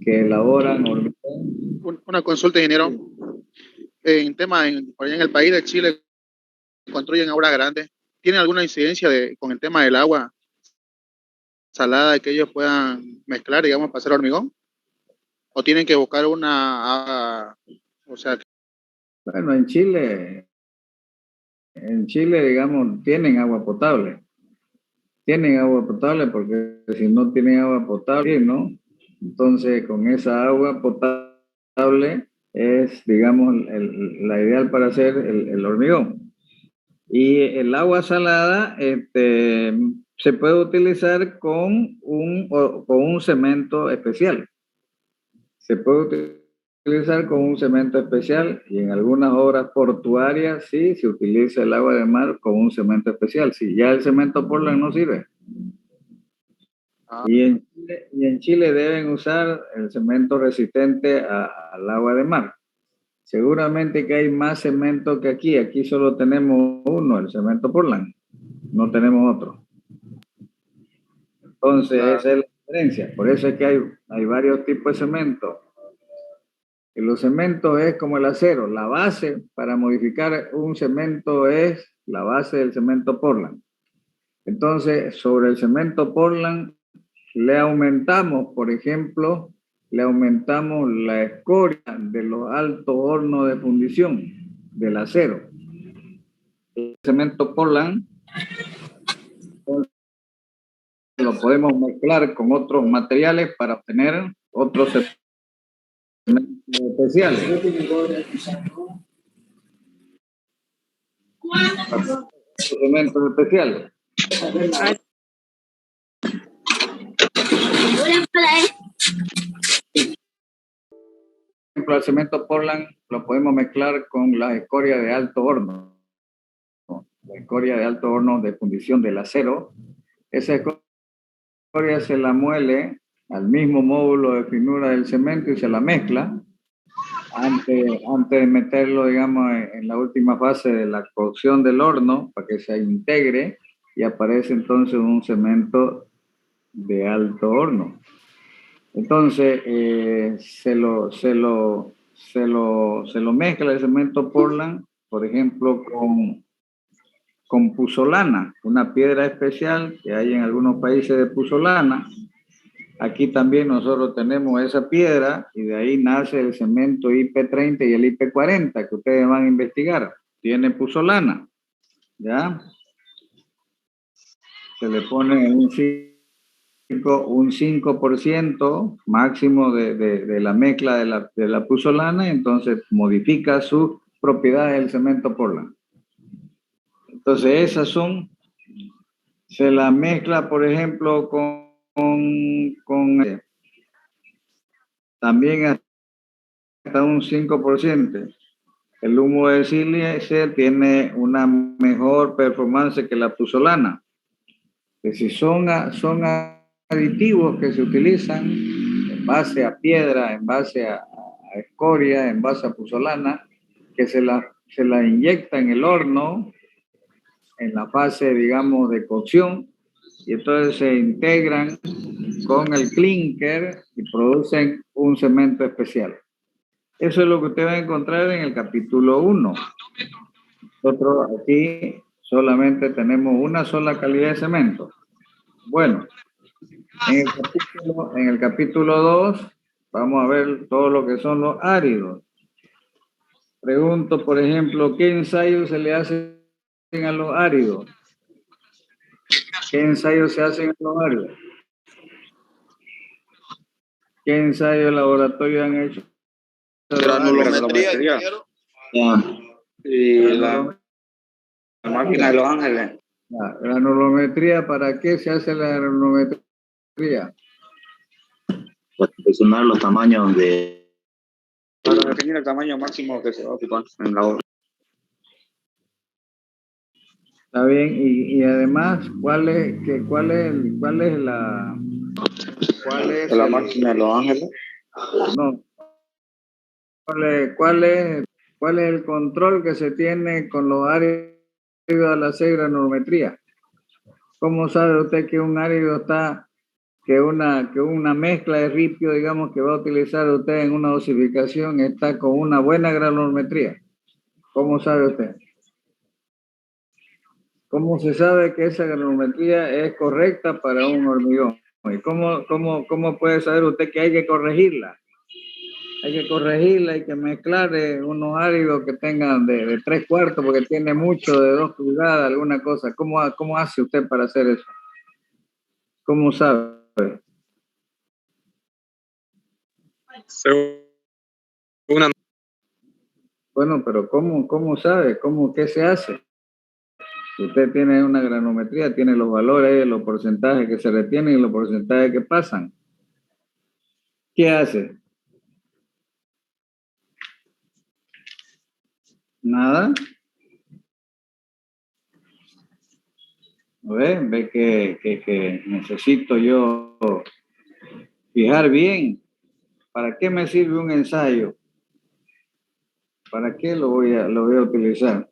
que elaboran hormigón. Una consulta, ingeniero. En por allá en el país de Chile construyen obras grandes. ¿Tienen alguna incidencia con el tema del agua salada que ellos puedan mezclar, digamos, para hacer hormigón? ¿O tienen que buscar o sea? Bueno, en Chile, digamos, tienen agua potable. Tienen agua potable porque si no tienen agua potable, ¿no? Entonces, con esa agua potable es, digamos, la ideal para hacer el hormigón. Y el agua salada se puede utilizar con un cemento especial. Se puede utilizar con un cemento especial y en algunas obras portuarias sí se utiliza el agua de mar con un cemento especial. Si ya el cemento Portland no sirve. Y en Chile deben usar el cemento resistente al agua de mar. Seguramente que hay más cemento que aquí. Aquí solo tenemos uno, el cemento Portland. No tenemos otro. Entonces, esa es la diferencia. Por eso es que hay varios tipos de cemento. Los cementos es como el acero. La base para modificar un cemento es la base del cemento Portland. Entonces, sobre el cemento Portland le aumentamos, por ejemplo, le aumentamos la escoria de los altos hornos de fundición del acero. El cemento Portland lo podemos mezclar con otros materiales para obtener otros cementos especiales. Cementos especiales. Por ejemplo, el cemento Portland lo podemos mezclar con la escoria de alto horno. La escoria de alto horno de fundición del acero. Esa escoria se la muele al mismo módulo de finura del cemento y se la mezcla antes de meterlo, digamos, en la última fase de la cocción del horno para que se integre y aparece entonces un cemento de alto horno. Entonces, se lo mezcla el cemento Portland, por ejemplo, con puzzolana, una piedra especial que hay en algunos países de puzzolana. Aquí también nosotros tenemos esa piedra y de ahí nace el cemento IP30 y el IP40 que ustedes van a investigar. Tiene puzzolana, ¿ya? Se le pone un 5% máximo de la mezcla de la puzzolana, entonces modifica sus propiedades del cemento Portland. Entonces esas se la mezcla, por ejemplo, con también hasta un 5%. El humo de sílice tiene una mejor performance que la puzzolana. Que si son aditivos que se utilizan en base a piedra, en base a escoria, en base a puzzolana, que se la inyecta en el horno, en la fase, digamos, de cocción, y entonces se integran con el clinker y producen un cemento especial. Eso es lo que usted va a encontrar en el capítulo 1. Nosotros aquí solamente tenemos una sola calidad de cemento. Bueno, en el capítulo 2 vamos a ver todo lo que son los áridos. Pregunto, por ejemplo, ¿qué ensayos se le hacen a los áridos? ¿Qué ensayos se hacen a los áridos? ¿Qué ensayos de laboratorio han hecho? Granulometría, ingeniero. Y la máquina de Los Ángeles. La granulometría, ¿para qué se hace la granulometría? Para seleccionar los tamaños para definir el tamaño máximo que se va a ocupar en la obra. Está bien, y además, ¿cuál es la máquina de Los Ángeles? No, ¿cuál es el control que se tiene con los áridos al hacer granulometría? ¿Cómo sabe usted que un árido que una mezcla de ripio, digamos, que va a utilizar usted en una dosificación está con una buena granulometría? ¿Cómo sabe usted? ¿Cómo se sabe que esa granulometría es correcta para un hormigón? ¿Y cómo puede saber usted que hay que corregirla? Hay que corregirla, hay que mezclar unos áridos que tengan de 3/4 porque tiene mucho de 2 pulgadas, alguna cosa. ¿Cómo hace usted para hacer eso? ¿Cómo sabe? Bueno, pero ¿cómo sabe? ¿Qué se hace? Usted tiene una granometría, tiene los valores, los porcentajes que se retienen y los porcentajes que pasan. ¿Qué hace? Nada. Ve que necesito yo fijar bien. ¿Para qué me sirve un ensayo? ¿Para qué lo voy a utilizar?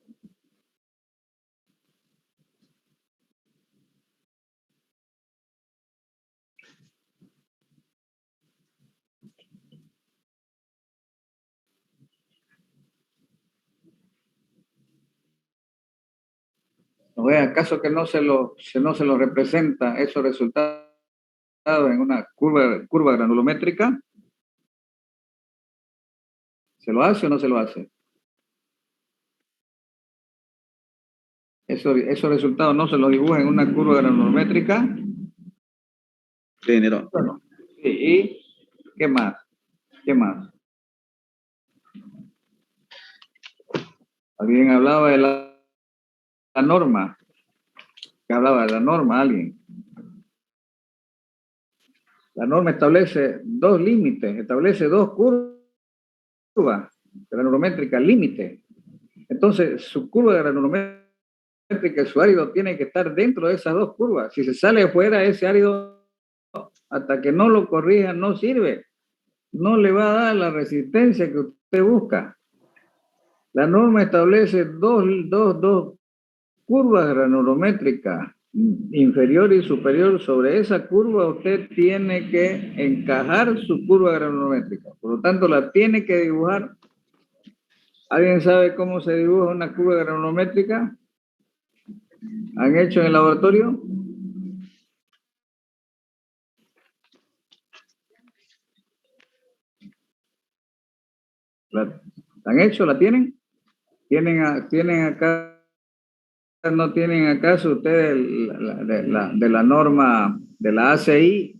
¿No ve acaso que no se lo representa esos resultados en una curva granulométrica? ¿Se lo hace o no se lo hace? Esos resultados no se los dibuja en una curva granulométrica. Sí, Nero. Bueno, sí, ¿y qué más? ¿Qué más? Alguien hablaba de la norma. ¿Qué hablaba de la norma alguien? La norma establece dos límites, establece dos curvas granulométricas, límite. Entonces, su curva granulométrica, su árido tiene que estar dentro de esas dos curvas. Si se sale fuera, ese árido, hasta que no lo corrija, no sirve. No le va a dar la resistencia que usted busca. La norma establece dos curvas granulométricas, inferior y superior. Sobre esa curva usted tiene que encajar su curva granulométrica. Por lo tanto, la tiene que dibujar. ¿Alguien sabe cómo se dibuja una curva granulométrica? ¿Han hecho en el laboratorio? ¿La han hecho? ¿La tienen? ¿Tienen acá, no tienen acaso ustedes de la norma de la ACI,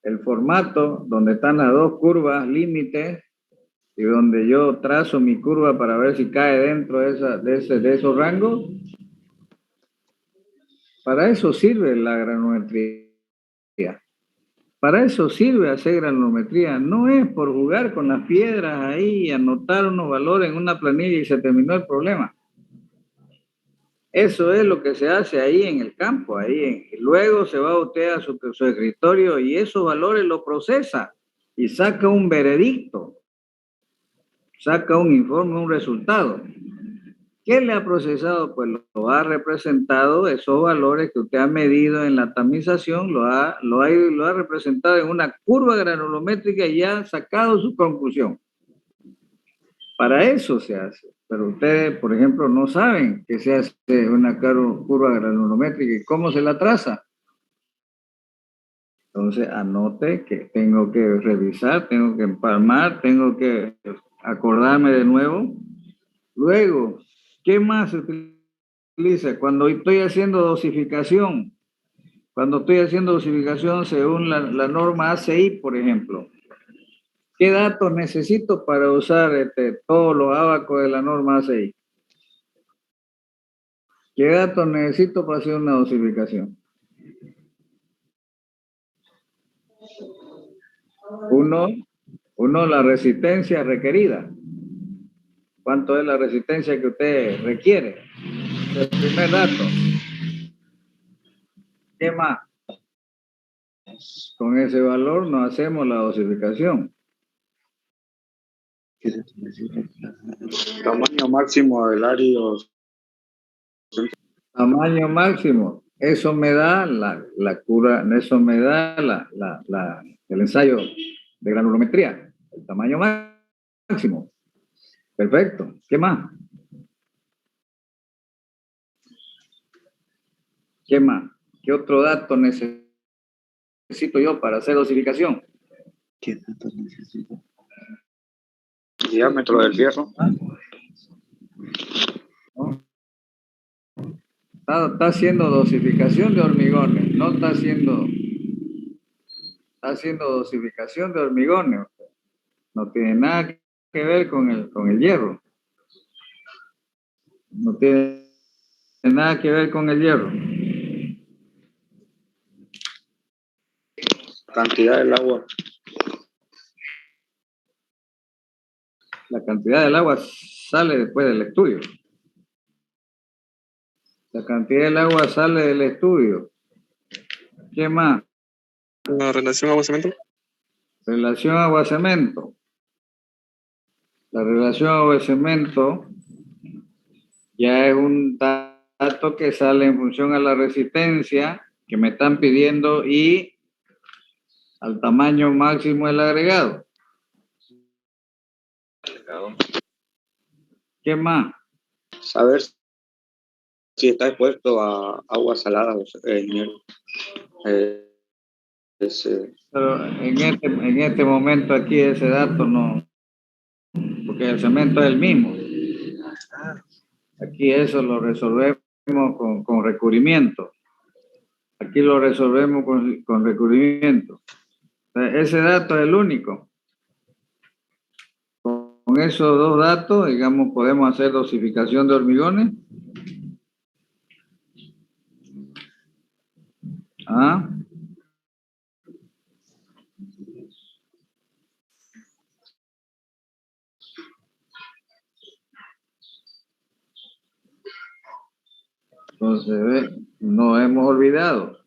el formato donde están las dos curvas límites y donde yo trazo mi curva para ver si cae dentro de esos rangos? Para eso sirve la granulometría. Para eso sirve hacer granulometría. No es por jugar con las piedras ahí y anotar unos valores en una planilla y se terminó el problema. Eso es lo que se hace ahí en el campo. Y luego se va usted a su escritorio y esos valores los procesa y saca un veredicto, saca un informe, un resultado. ¿Qué le ha procesado? Pues lo ha representado, esos valores que usted ha medido en la tamización, lo ha representado en una curva granulométrica y ya ha sacado su conclusión. Para eso se hace. Pero ustedes, por ejemplo, no saben que se hace una curva granulométrica y cómo se la traza. Entonces, anote que tengo que revisar, tengo que empalmar, tengo que acordarme de nuevo. Luego, ¿qué más se utiliza? Cuando estoy haciendo dosificación, según la norma ACI, por ejemplo, ¿qué datos necesito para usar todos los ábacos de la norma ACI? ¿Qué datos necesito para hacer una dosificación? Uno, la resistencia requerida. ¿Cuánto es la resistencia que usted requiere? El primer dato. ¿Qué más? Con ese valor no hacemos la dosificación. Tamaño máximo del árido. Tamaño máximo. Eso me da la cura, eso me da el ensayo de granulometría. El tamaño máximo. Perfecto. ¿Qué más? ¿Qué más? ¿Qué otro dato necesito yo para hacer dosificación? ¿Qué datos necesito? Diámetro del fierro. ¿No? Está haciendo dosificación de hormigones, no está haciendo dosificación de hormigones. No tiene nada que ver con el hierro. No tiene nada que ver con el hierro. Cantidad del agua. La cantidad del agua sale después del estudio. La cantidad del agua sale del estudio. ¿Qué más? La relación agua-cemento. Relación agua-cemento. La relación agua-cemento ya es un dato que sale en función a la resistencia que me están pidiendo y al tamaño máximo del agregado. ¿Qué más? Saber si está expuesto a agua salada, ingeniero. Pero en este momento aquí ese dato no, porque el cemento es el mismo. Aquí eso lo resolvemos con recubrimiento. Aquí lo resolvemos con recubrimiento. Ese dato es el único. Con esos dos datos, digamos, podemos hacer dosificación de hormigones. ¿Ah? Entonces, nos hemos olvidado.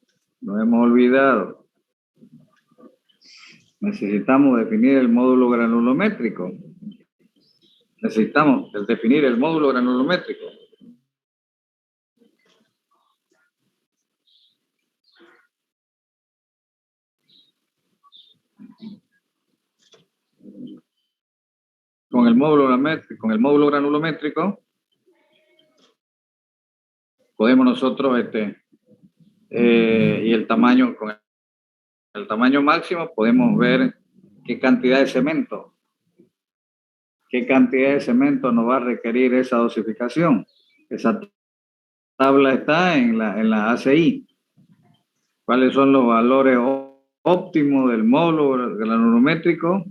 Necesitamos definir el módulo granulométrico. Necesitamos definir el módulo granulométrico. Con el módulo granulométrico podemos nosotros y el tamaño, con el tamaño máximo podemos ver qué cantidad de cemento nos va a requerir esa dosificación. Esa tabla está en la ACI. ¿Cuáles son los valores óptimos del módulo granulométrico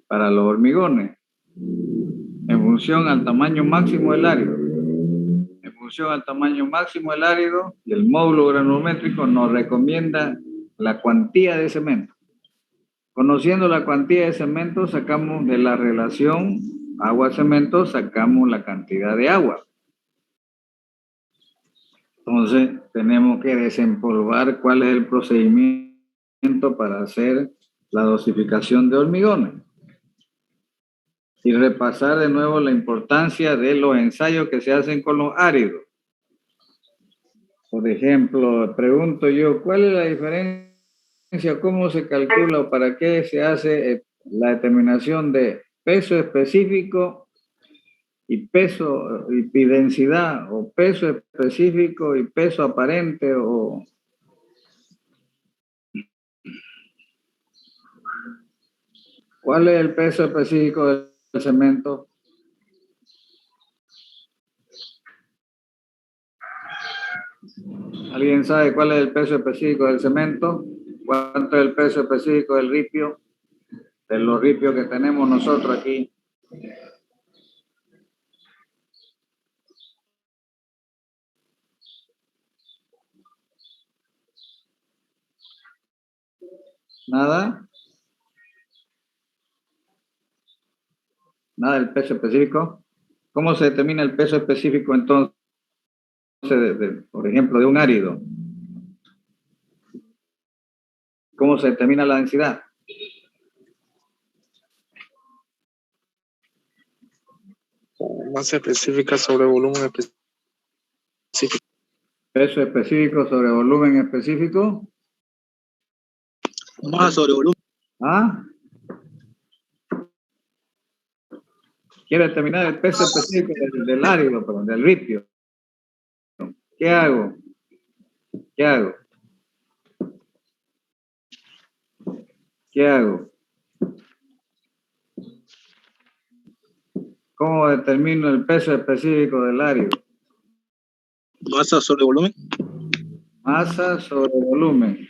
para los hormigones? En función al tamaño máximo del árido. En función al tamaño máximo del árido, y el módulo granulométrico nos recomienda la cuantía de cemento. Conociendo la cuantía de cemento, sacamos de la relación agua-cemento, sacamos la cantidad de agua. Entonces, tenemos que desempolvar cuál es el procedimiento para hacer la dosificación de hormigones. Y repasar de nuevo la importancia de los ensayos que se hacen con los áridos. Por ejemplo, pregunto yo, ¿cuál es la diferencia? ¿Cómo se calcula o para qué se hace la determinación de peso específico y peso y densidad, o peso específico y peso aparente? O ¿cuál es el peso específico del cemento? ¿Alguien sabe cuál es el peso específico del cemento? ¿Cuánto es el peso específico del ripio? De los ripios que tenemos nosotros aquí. ¿Nada? ¿Nada del peso específico? ¿Cómo se determina el peso específico entonces, por ejemplo, de un árido? ¿Cómo se determina la densidad? Masa específica sobre volumen específico. Peso específico sobre volumen específico. Masa sobre volumen. ¿Ah? Quiero determinar el peso específico del árido, perdón, del ripio. ¿Qué hago? ¿Qué hago? ¿Qué hago? ¿Cómo determino el peso específico del árido? Masa sobre volumen. Masa sobre volumen.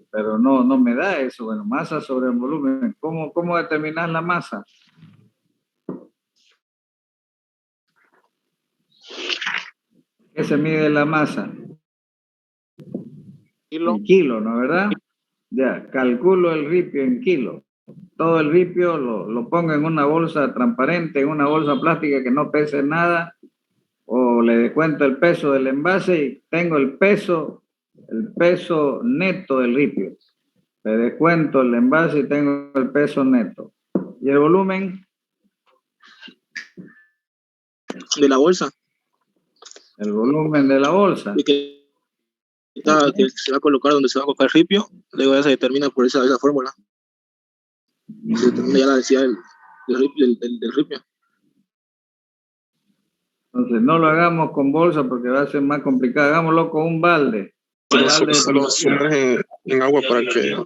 Pero no me da eso. Bueno, masa sobre volumen. ¿Cómo determinar la masa? ¿Qué se mide la masa? Kilo. En kilo, ¿no, verdad? Ya, calculo el ripio en kilo. Todo el ripio lo pongo en una bolsa transparente, en una bolsa plástica que no pese nada, o le descuento el peso del envase y tengo el peso neto del ripio. Le descuento el envase y tengo el peso neto. ¿Y el volumen? De la bolsa. El volumen de la bolsa. Que se va a colocar donde se va a colocar el ripio, luego ya se determina por esa fórmula. Se determina ya la densidad del ripio. Entonces, no lo hagamos con bolsa porque va a ser más complicado. Hagámoslo con un balde. Pero solo sumerge en agua para que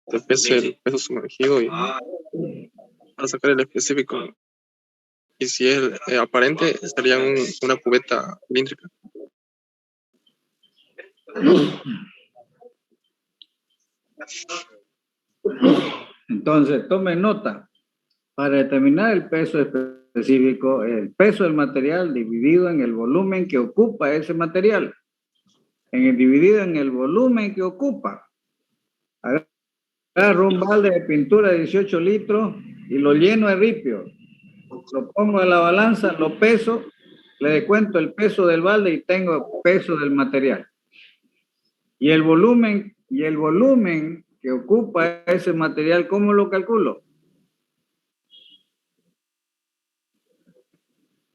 te pese el peso sumergido y para sacar el específico. Y si es aparente, sería una cubeta cilíndrica. Entonces, tome nota. Para determinar el peso específico, el peso del material dividido en el volumen que ocupa ese material. Dividido en el volumen que ocupa. Agarro un balde de pintura de 18 litros y lo lleno de ripio. Lo pongo a la balanza, lo peso, le descuento el peso del balde y tengo peso del material. Y el volumen que ocupa ese material, ¿cómo lo calculo?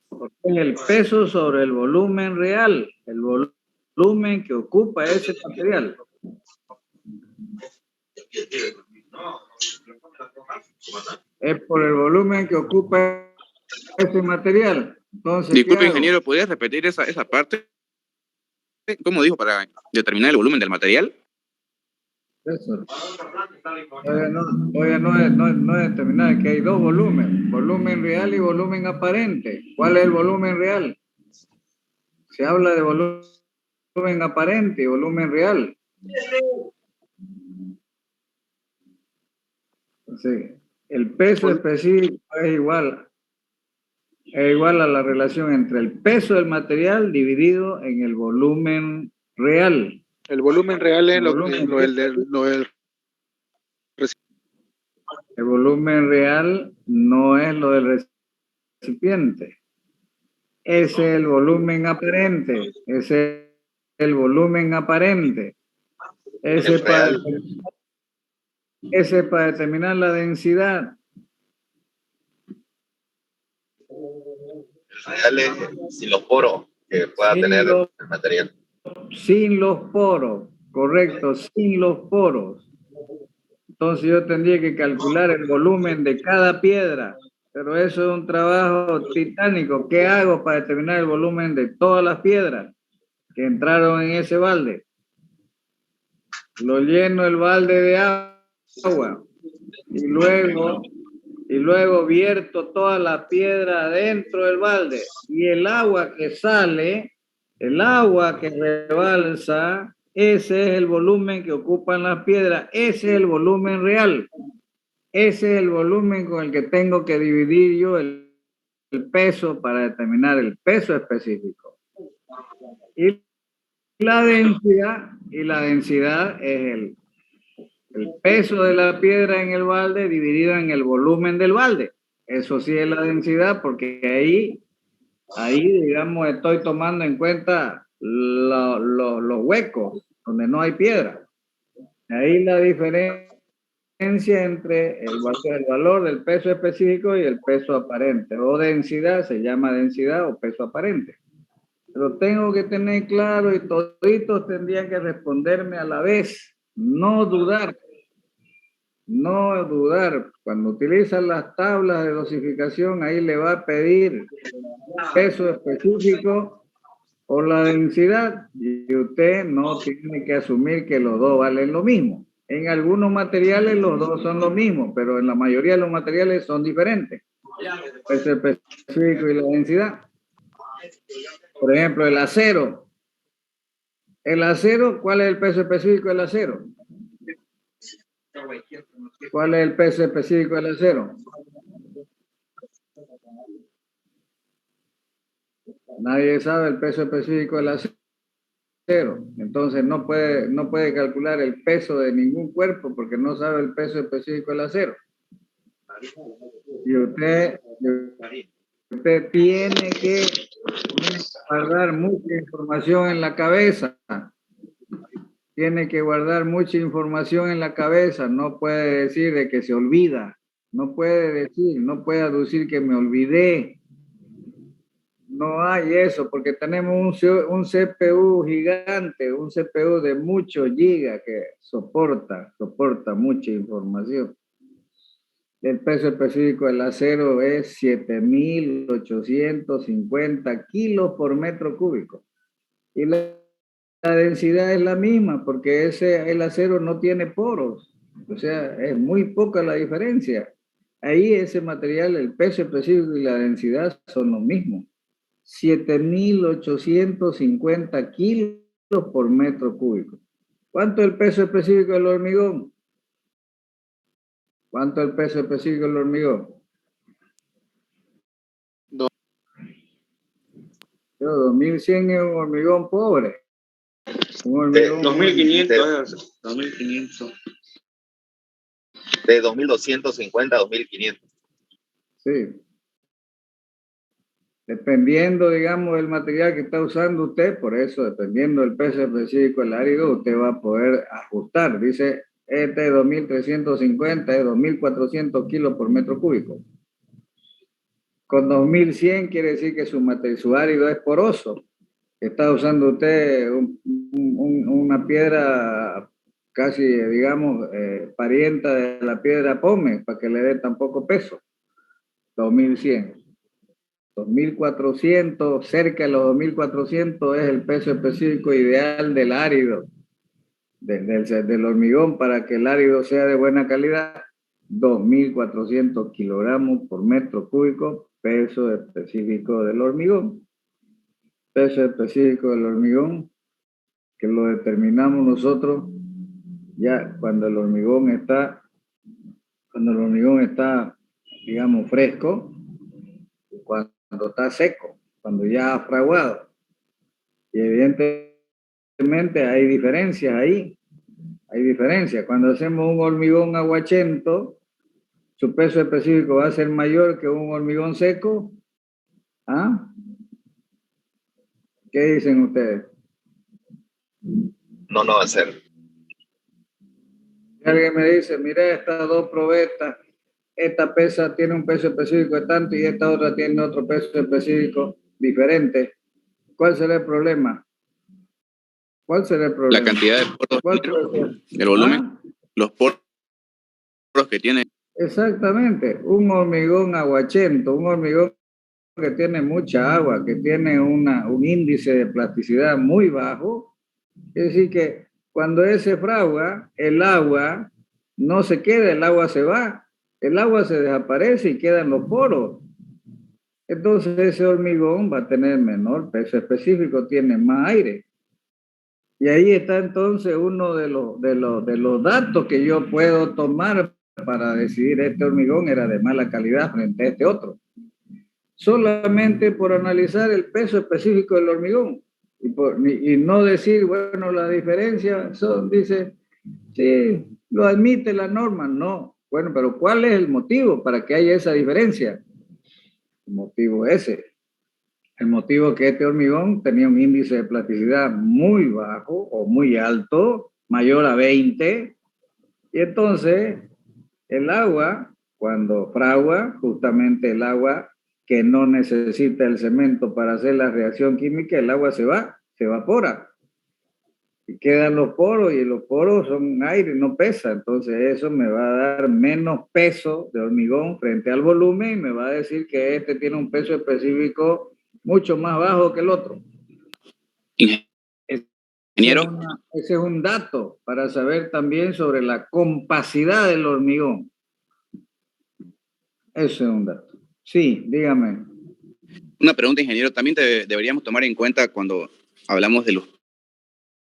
Porque es el peso sobre el volumen real, el volumen que ocupa ese material. Es por el volumen que ocupa ese material. Entonces, disculpe, ingeniero, ¿podrías repetir esa parte? ¿Cómo dijo para determinar el volumen del material? Eso. Todavía no he determinado que hay dos volúmenes, volumen real y volumen aparente. ¿Cuál es el volumen real? Se habla de volumen aparente y volumen real. Sí. El peso específico es igual a la relación entre el peso del material dividido en el volumen real. El volumen real es El el volumen real no es lo del recipiente. Ese es el volumen aparente. Ese es el volumen aparente. Ese para determinar la densidad. Real es sin los poros que pueda tener el material. Sin los poros, correcto, sin los poros. Entonces yo tendría que calcular el volumen de cada piedra, pero eso es un trabajo titánico. ¿Qué hago para determinar el volumen de todas las piedras que entraron en ese balde? Lo lleno el balde de agua y luego vierto toda la piedra dentro del balde y el agua que sale, el agua que rebalsa, ese es el volumen que ocupan las piedras, ese es el volumen real, ese es el volumen con el que tengo que dividir yo el peso para determinar el peso específico. Y la densidad es el peso de la piedra en el balde dividido en el volumen del balde. Eso sí es la densidad, porque ahí digamos, estoy tomando en cuenta los huecos donde no hay piedra. Ahí la diferencia entre el valor del peso específico y el peso aparente, o densidad, se llama densidad o peso aparente. Pero tengo que tener claro y toditos tendrían que responderme a la vez, no dudar. No dudar, cuando utilizan las tablas de dosificación, ahí le va a pedir peso específico o la densidad, y usted no tiene que asumir que los dos valen lo mismo. En algunos materiales los dos son lo mismo, pero en la mayoría de los materiales son diferentes. Peso específico y la densidad. Por ejemplo, el acero. El acero, ¿cuál es el peso específico del acero? ¿Cuál es el peso específico del acero? Nadie sabe el peso específico del acero. Entonces no puede calcular el peso de ningún cuerpo porque no sabe el peso específico del acero. Y usted tiene que guardar mucha información en la cabeza. Tiene que guardar mucha información en la cabeza, no puede decir de que se olvida, no puede aducir que me olvidé. No hay eso, porque tenemos un CPU gigante, un CPU de muchos gigas que soporta mucha información. el peso específico del acero es 7.850 kilos por metro cúbico. Y la densidad es la misma porque el acero no tiene poros. O sea, es muy poca la diferencia. Ahí ese material, el peso específico y la densidad son los mismos. 7.850 kilos por metro cúbico. ¿Cuánto es el peso específico del hormigón? ¿Cuánto es el peso específico del hormigón? 2.100 es un hormigón pobre. Un hormigón 2.500. 2.500. De 2.250 a 2.500. Sí. Dependiendo, digamos, del material que está usando usted, por eso, dependiendo del peso específico del árido, usted va a poder ajustar. Dice, este es 2.350, es 2.400 kilos por metro cúbico. Con 2.100 quiere decir que su árido es poroso. Está usando usted una piedra casi, digamos, parienta de la piedra pómez para que le dé tan poco peso. 2.100. 2.400, cerca de los 2.400 es el peso específico ideal del árido, del hormigón, para que el árido sea de buena calidad. 2.400 kilogramos por metro cúbico, peso específico del hormigón. Peso específico del hormigón, que lo determinamos nosotros ya cuando el hormigón está, digamos, fresco, cuando está seco, cuando ya ha fraguado. Y evidentemente hay diferencias ahí. Hay diferencias. Cuando hacemos un hormigón aguachento, su peso específico va a ser mayor que un hormigón seco. ¿Ah? ¿Qué dicen ustedes? No va a ser. Alguien me dice, mire, estas dos probetas, esta pesa tiene un peso específico de tanto y esta otra tiene otro peso específico diferente. ¿Cuál será el problema? ¿Cuál será el problema? La cantidad de poros, el volumen, los poros que tiene. Exactamente, un hormigón aguachento, un hormigón que tiene mucha agua, que tiene un índice de plasticidad muy bajo, es decir que cuando ese fragua, el agua no se queda, el agua se va, el agua se desaparece y quedan los poros. Entonces ese hormigón va a tener menor peso específico, tiene más aire. Y ahí está entonces uno de los datos que yo puedo tomar para decidir este hormigón era de mala calidad frente a este otro. Solamente por analizar el peso específico del hormigón y no decir, bueno, la diferencia son, dice, sí, lo admite la norma, no. Bueno, pero ¿cuál es el motivo para que haya esa diferencia? El motivo ese. El motivo que este hormigón tenía un índice de plasticidad muy bajo o muy alto, mayor a 20, y entonces el agua, cuando fragua, justamente el agua que no necesita el cemento para hacer la reacción química, el agua se va, se evapora. Y quedan los poros, y los poros son aire, no pesa. Entonces eso me va a dar menos peso de hormigón frente al volumen y me va a decir que este tiene un peso específico mucho más bajo que el otro. Ingeniero. Ese es un dato para saber también sobre la compacidad del hormigón. Ese es un dato. Sí, dígame. Una pregunta, ingeniero. También deberíamos tomar en cuenta cuando hablamos de los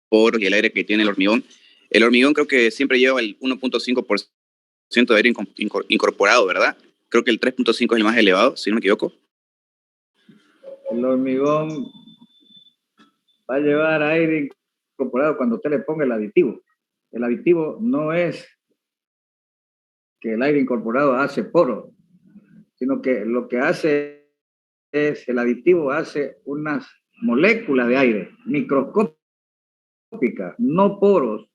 poros y el aire que tiene el hormigón. El hormigón creo que siempre lleva el 1.5% de aire incorporado, ¿verdad? Creo que el 3.5 es el más elevado, si no me equivoco. El hormigón va a llevar aire incorporado cuando usted le ponga el aditivo. El aditivo no es que el aire incorporado hace poros, sino que lo que hace es, el aditivo hace unas moléculas de aire microscópicas, no poros,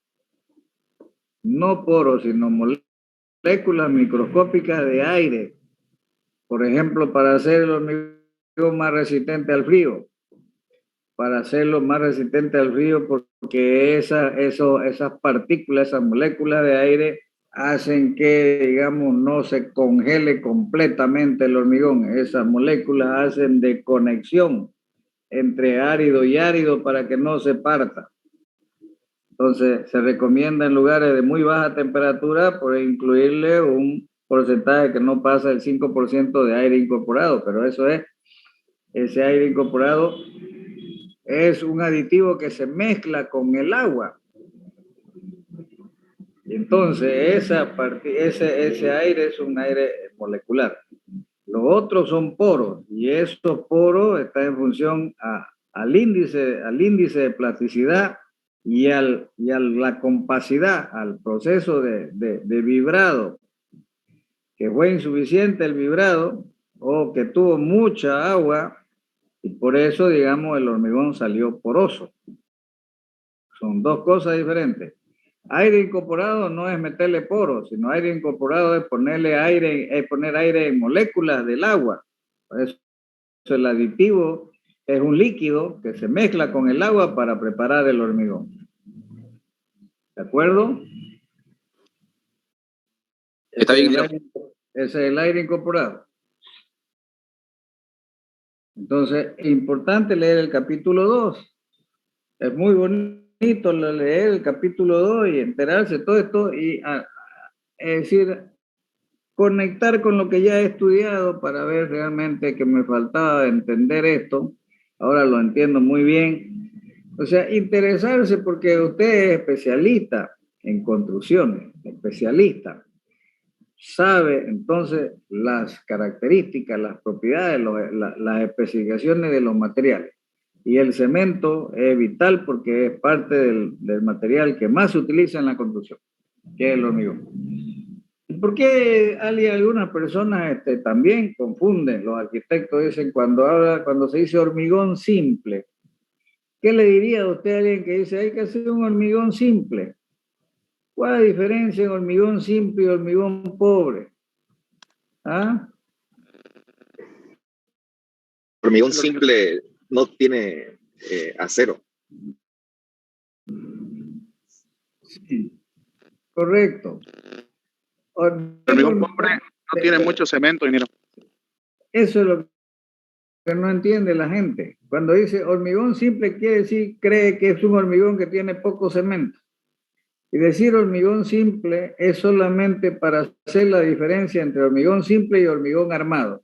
sino moléculas microscópicas de aire. Por ejemplo, para hacer el hormigón más resistente al frío, para hacerlo más resistente al frío, porque esas partículas, esas moléculas de aire hacen que, digamos, no se congele completamente el hormigón. Esas moléculas hacen de conexión entre árido y árido para que no se parta. Entonces, se recomienda en lugares de muy baja temperatura por incluirle un porcentaje que no pasa el 5% de aire incorporado, pero eso es, ese aire incorporado es un aditivo que se mezcla con el agua. Entonces, ese aire es un aire molecular. Los otros son poros, y estos poros están en función al índice de plasticidad y a la compacidad, al proceso de vibrado, que fue insuficiente el vibrado o que tuvo mucha agua, y por eso, digamos, el hormigón salió poroso. Son dos cosas diferentes. Aire incorporado no es meterle poros, sino aire incorporado es ponerle aire, es poner aire en moléculas del agua. Por eso el aditivo es un líquido que se mezcla con el agua para preparar el hormigón. ¿De acuerdo? Está bien. Ese es el aire incorporado. Entonces, es importante leer el capítulo 2. Es muy bonito leer el capítulo 2 y enterarse de todo esto y es decir, conectar con lo que ya he estudiado para ver realmente que me faltaba entender esto. Ahora lo entiendo muy bien. O sea, interesarse porque usted es especialista en construcciones, especialista. Sabe entonces las características, las propiedades, las especificaciones de los materiales. Y el cemento es vital porque es parte del material que más se utiliza en la construcción, que es el hormigón. ¿Por qué algunas personas también confunden? Los arquitectos dicen cuando se dice hormigón simple. ¿Qué le diría a usted a alguien que dice hay que hacer un hormigón simple? ¿Cuál es la diferencia en hormigón simple y hormigón pobre? ¿Ah? Hormigón simple no tiene acero. Sí, correcto. Hormigón pobre no tiene mucho cemento, ingeniero. Eso es lo que no entiende la gente. Cuando dice hormigón simple, quiere decir, cree que es un hormigón que tiene poco cemento. Y decir hormigón simple es solamente para hacer la diferencia entre hormigón simple y hormigón armado.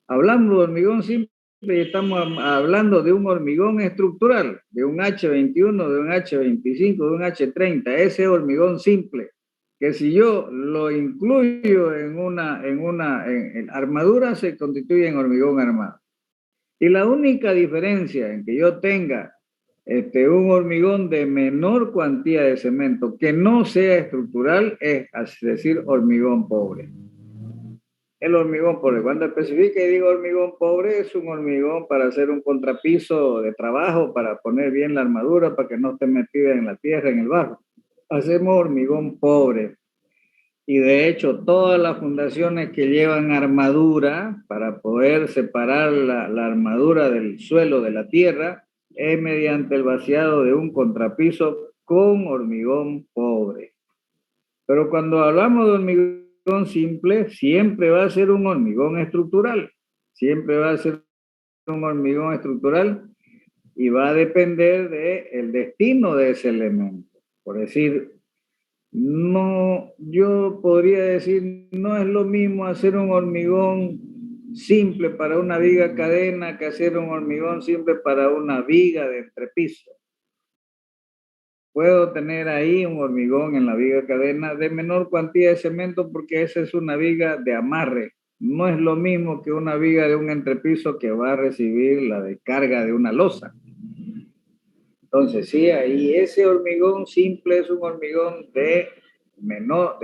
Hablamos de hormigón simple y estamos hablando de un hormigón estructural, de un H21, de un H25, de un H30, ese hormigón simple, que si yo lo incluyo en armadura, se constituye en hormigón armado. Y la única diferencia en que yo tenga un hormigón de menor cuantía de cemento que no sea estructural es decir hormigón pobre. El hormigón pobre, cuando especifique y digo hormigón pobre, es un hormigón para hacer un contrapiso de trabajo, para poner bien la armadura, para que no esté metida en la tierra, en el barro. Hacemos hormigón pobre. Y de hecho, todas las fundaciones que llevan armadura para poder separar la armadura del suelo de la tierra es mediante el vaciado de un contrapiso con hormigón pobre. Pero cuando hablamos de hormigón simple, siempre va a ser un hormigón estructural. Siempre va a ser un hormigón estructural y va a depender del destino de ese elemento. Por decir, no, yo podría decir, no es lo mismo hacer un hormigón simple para una viga cadena que hacer un hormigón simple para una viga de entrepiso. Puedo tener ahí un hormigón en la viga cadena de menor cuantía de cemento porque esa es una viga de amarre. No es lo mismo que una viga de un entrepiso que va a recibir la descarga de una losa. Entonces, sí, ahí ese hormigón simple es un hormigón de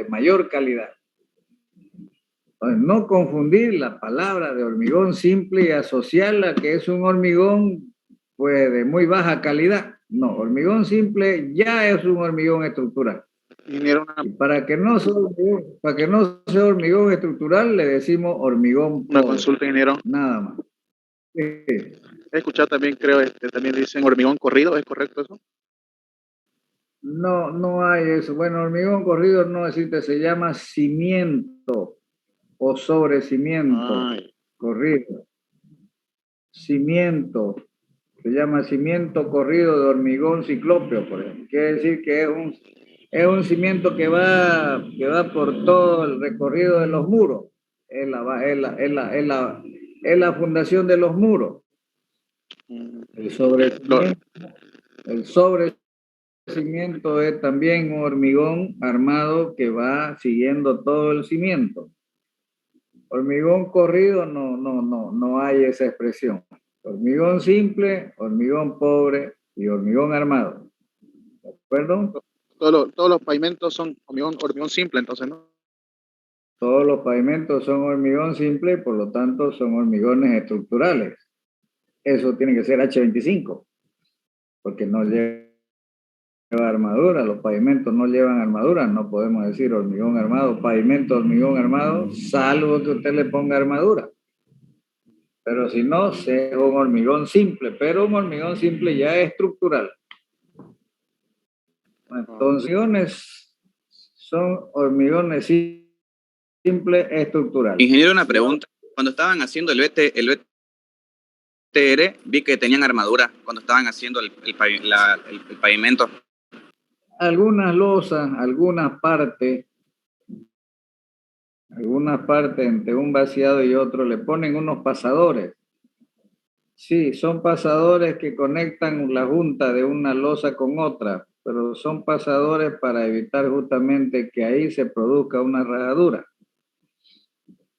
mayor calidad. Entonces, no confundir la palabra de hormigón simple y asociarla que es un hormigón pues de muy baja calidad. No, hormigón simple ya es un hormigón estructural. Y para que no sea hormigón estructural, le decimos hormigón pobre. Una consulta, ingeniero. Nada más. Sí. He escuchado también, creo, también dicen hormigón corrido, ¿es correcto eso? No, no hay eso. Bueno, hormigón corrido no existe, se llama cimiento o sobrecimiento Ay, corrido. Cimiento, se llama cimiento corrido de hormigón ciclópeo, por ejemplo. Quiere decir que es un cimiento que va por todo el recorrido de los muros. Es la fundación de los muros. mm, El lo- sobrecimiento, el sobrecimiento es también un hormigón armado que va siguiendo todo el cimiento. Hormigón corrido no hay esa expresión. Hormigón simple, hormigón pobre y hormigón armado. ¿De acuerdo? todos los pavimentos son hormigón simple, entonces, ¿no? Todos los pavimentos son hormigón simple, por lo tanto son hormigones estructurales. Eso tiene que ser H25, porque no lleva armadura, los pavimentos no llevan armadura, no podemos decir hormigón armado, pavimento hormigón armado, salvo que usted le ponga armadura. Pero si no, es un hormigón simple, pero un hormigón simple ya es estructural. Entonces, hormigones son hormigones simples estructurales. Ingeniero, una pregunta. Cuando estaban haciendo el BTR, vi que tenían armadura cuando estaban haciendo el pavimento. Algunas losas, algunas partes entre un vaciado y otro le ponen unos pasadores. Sí, son pasadores que conectan la junta de una losa con otra, pero son pasadores para evitar justamente que ahí se produzca una rajadura.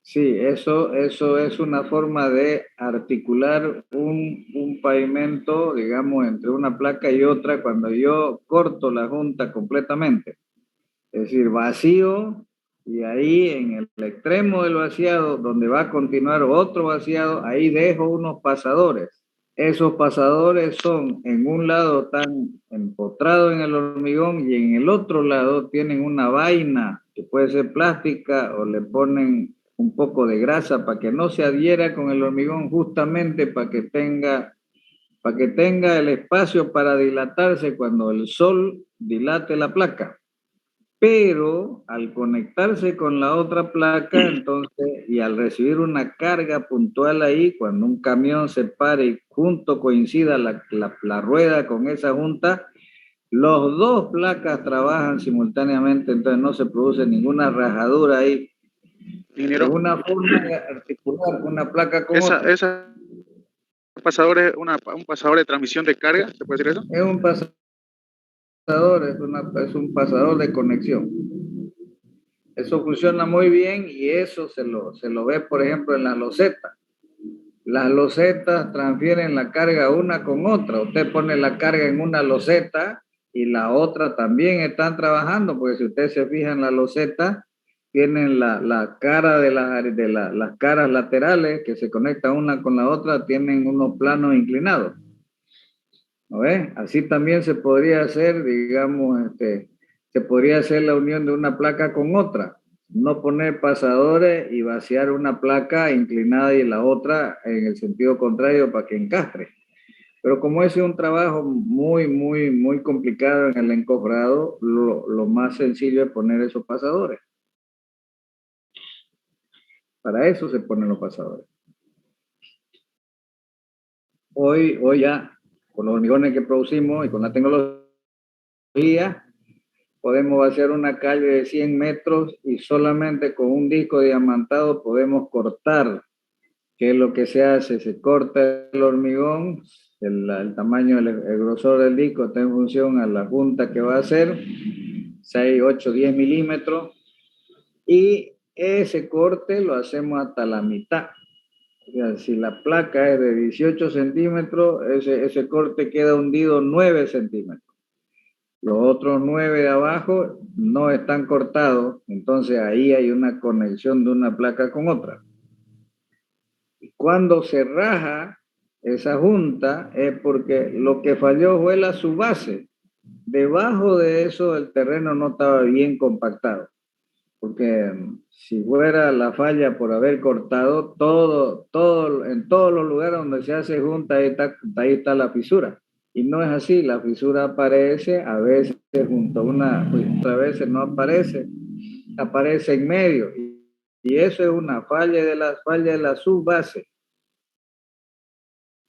Sí, eso es una forma de articular un pavimento, digamos, entre una placa y otra cuando yo corto la junta completamente. Es decir, vacío y ahí en el extremo del vaciado, donde va a continuar otro vaciado, ahí dejo unos pasadores. Esos pasadores son, en un lado están empotrados en el hormigón y en el otro lado tienen una vaina que puede ser plástica o le ponen un poco de grasa para que no se adhiera con el hormigón, justamente para que tenga el espacio para dilatarse cuando el sol dilate la placa. Pero al conectarse con la otra placa, entonces, y al recibir una carga puntual ahí, cuando un camión se pare y junto coincida la rueda con esa junta, los dos placas trabajan simultáneamente, entonces no se produce ninguna rajadura ahí. Ingeniero, Es una forma de articular una placa con otra. esa pasador es un pasador de transmisión de carga, ¿se puede decir eso? Es un pasador, es un pasador de conexión. Eso funciona muy bien y eso se lo ve, por ejemplo, en las losetas. Las losetas transfieren la carga una con otra. Usted pone la carga en una loseta y la otra también están trabajando, porque si usted se fija en la loseta, tienen la cara de las caras laterales que se conectan una con la otra, tienen unos planos inclinados. ¿No ves? Así también se podría hacer, digamos, se podría hacer la unión de una placa con otra. No poner pasadores y vaciar una placa inclinada y la otra en el sentido contrario para que encastre. Pero como ese es un trabajo muy, muy, muy complicado en el encofrado, lo más sencillo es poner esos pasadores. Para eso se ponen los pasadores. Hoy ya, con los hormigones que producimos y con la tecnología, podemos vaciar una calle de 100 metros y solamente con un disco diamantado podemos cortar. ¿Qué es lo que se hace? Se corta el hormigón, el tamaño, el grosor del disco está en función a la junta que va a hacer, 6, 8, 10 milímetros, y ese corte lo hacemos hasta la mitad. O sea, si la placa es de 18 centímetros, ese corte queda hundido 9 centímetros. Los otros 9 de abajo no están cortados, entonces ahí hay una conexión de una placa con otra. Y cuando se raja esa junta es porque lo que falló fue la subbase. Debajo de eso el terreno no estaba bien compactado, porque si fuera la falla por haber cortado en todos los lugares donde se hace junta, ahí está la fisura. Y no es así, la fisura aparece a veces junto a una, otras veces no aparece, aparece en medio. Y eso es una falla de la subbase.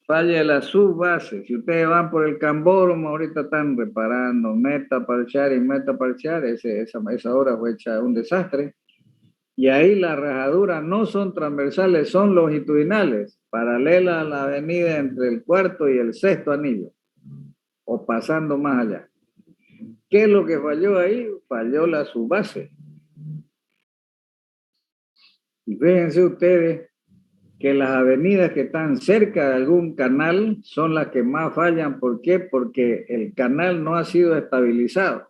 Falla de la subbase. Si ustedes van por el Cambódromo, ahorita están reparando, meta parchar, esa hora fue hecha un desastre. Y ahí las rajaduras no son transversales, son longitudinales, paralelas a la avenida entre el cuarto y el sexto anillo, o pasando más allá. ¿Qué es lo que falló ahí? Falló la subbase. Y fíjense ustedes que las avenidas que están cerca de algún canal son las que más fallan. ¿Por qué? Porque el canal no ha sido estabilizado.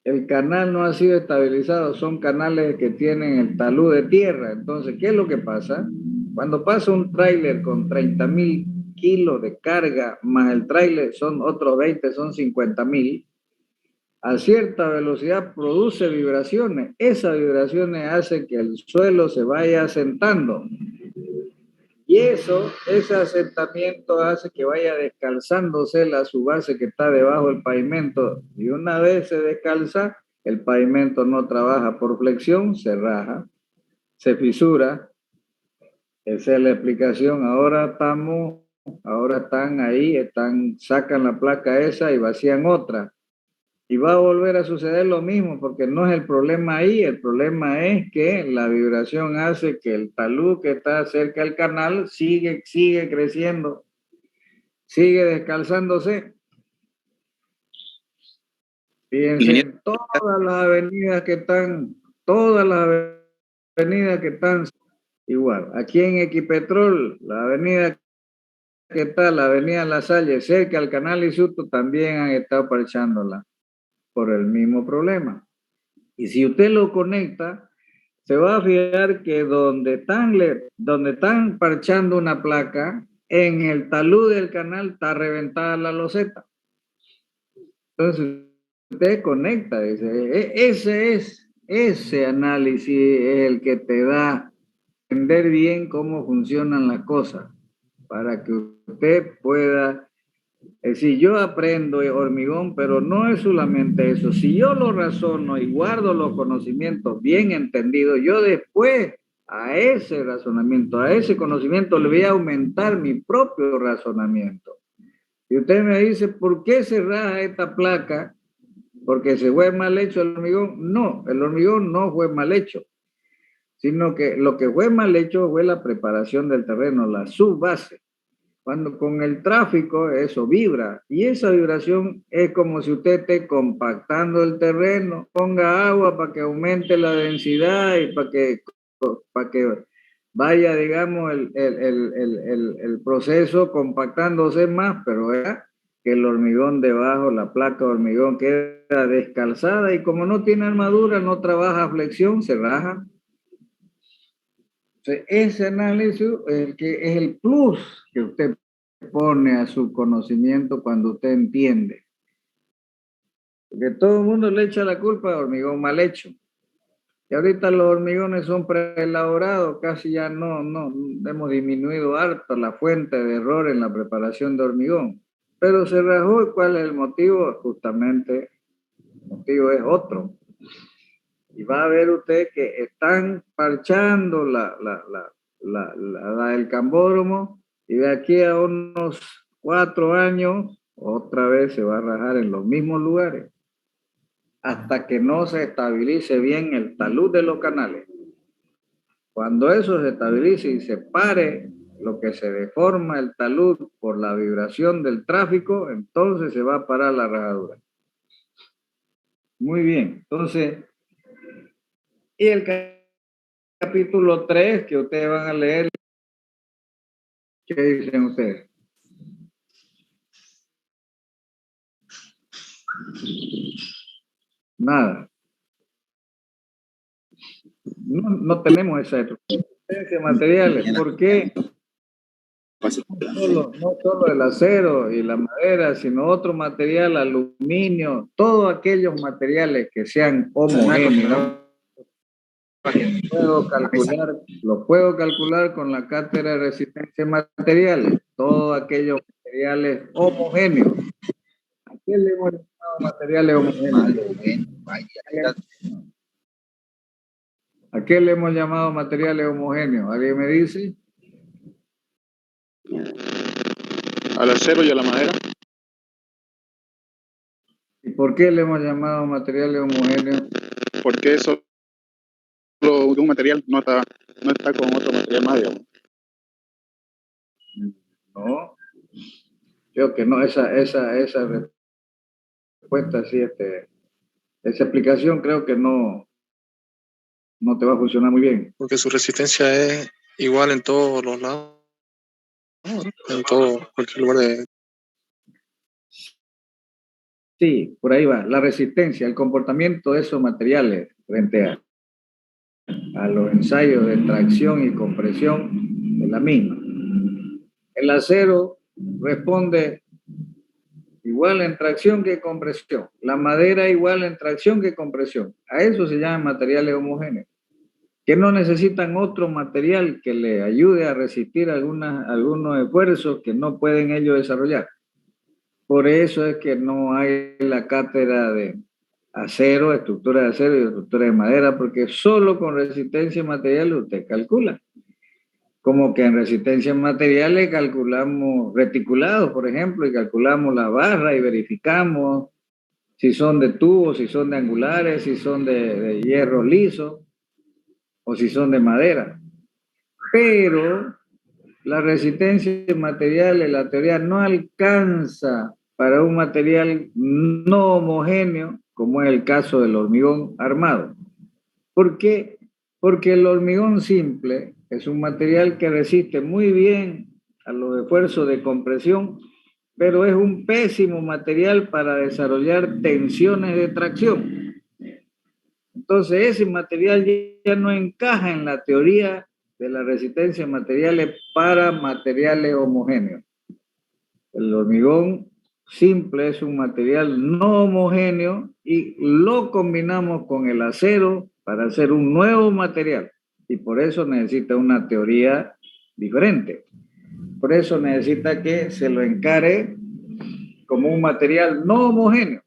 El canal no ha sido estabilizado, son canales que tienen el talud de tierra. Entonces, ¿qué es lo que pasa? Cuando pasa un tráiler con 30.000 kilos de carga, más el tráiler son otros 20, son 50.000, a cierta velocidad produce vibraciones. Esas vibraciones hacen que el suelo se vaya asentando. Y ese asentamiento hace que vaya descalzándose la subbase que está debajo del pavimento. Y una vez se descalza, el pavimento no trabaja por flexión, se raja, se fisura. Esa es la explicación. Ahora están ahí, sacan la placa esa y vacían otra. Y va a volver a suceder lo mismo, porque no es el problema ahí, el problema es que la vibración hace que el talud que está cerca del canal sigue creciendo, sigue descalzándose. Fíjense, en todas las avenidas que están igual. Aquí en Equipetrol, la avenida que está, la avenida La Salle, cerca al canal Isuto, también han estado parchándola por el mismo problema. Y si usted lo conecta, se va a fijar que donde están parchando una placa, en el talud del canal está reventada la loseta. Entonces, usted conecta, dice, ese análisis es el que te da a entender bien cómo funcionan las cosas, para que usted pueda. Es decir, yo aprendo hormigón, pero no es solamente eso. Si yo lo razono y guardo los conocimientos bien entendidos, yo después a ese razonamiento, a ese conocimiento le voy a aumentar mi propio razonamiento. Y usted me dice, ¿por qué se raja esta placa? ¿Porque se fue mal hecho el hormigón? No, el hormigón no fue mal hecho, sino que lo que fue mal hecho fue la preparación del terreno, la subbase. Cuando con el tráfico eso vibra, y esa vibración es como si usted esté compactando el terreno, ponga agua para que aumente la densidad y para que vaya, digamos, el proceso compactándose más, pero es que el hormigón debajo, la placa de hormigón queda descalzada y como no tiene armadura, no trabaja flexión, se raja. Entonces, ese análisis es el plus que usted pone a su conocimiento cuando usted entiende. Porque todo el mundo le echa la culpa al hormigón mal hecho. Y ahorita los hormigones son preelaborados, casi ya no hemos disminuido harto la fuente de error en la preparación de hormigón. Pero se rajó, ¿y cuál es el motivo? Justamente, el motivo es otro. Y va a ver usted que están parchando el Cambódromo y de aquí a unos 4 años otra vez se va a rajar en los mismos lugares hasta que no se estabilice bien el talud de los canales. Cuando eso se estabilice y se pare lo que se deforma el talud por la vibración del tráfico, entonces se va a parar la rajadura. Muy bien, entonces, y el capítulo 3 que ustedes van a leer, ¿qué dicen ustedes? Nada. No tenemos esa existencia de materiales. ¿Por qué? No solo el acero y la madera, sino otro material, aluminio, todos aquellos materiales que sean homogéneos. Lo puedo calcular con la cátedra de resistencia de materiales. Todos aquellos materiales materiales homogéneos. ¿A qué le hemos llamado materiales homogéneos? ¿A qué le hemos llamado materiales homogéneos? ¿Alguien me dice? Al acero y a la madera. ¿Y por qué le hemos llamado materiales homogéneos? Porque eso solo de un material no está con otro material más, digamos. No, creo que no, esa respuesta, sí, esa explicación creo que no te va a funcionar muy bien. Porque su resistencia es igual en todos los lados, ¿no? En cualquier lugar de... Sí, por ahí va. La resistencia, el comportamiento de esos materiales frente a los ensayos de tracción y compresión de la misma. El acero responde igual en tracción que compresión. La madera igual en tracción que compresión. A eso se llaman materiales homogéneos, que no necesitan otro material que le ayude a resistir algunos esfuerzos que no pueden ellos desarrollar. Por eso es que no hay la cátedra de acero, estructura de acero y estructura de madera, porque solo con resistencia material usted calcula. Como que en resistencia materiales calculamos reticulados, por ejemplo, y calculamos la barra y verificamos si son de tubo, si son de angulares, si son de hierro liso o si son de madera. Pero la resistencia de materiales, la teoría no alcanza para un material no homogéneo, como es el caso del hormigón armado. ¿Por qué? Porque el hormigón simple es un material que resiste muy bien a los esfuerzos de compresión, pero es un pésimo material para desarrollar tensiones de tracción. Entonces ese material ya no encaja en la teoría de la resistencia de materiales para materiales homogéneos. El hormigón simple es un material no homogéneo y lo combinamos con el acero para hacer un nuevo material. Y por eso necesita una teoría diferente. Por eso necesita que se lo encare como un material no homogéneo.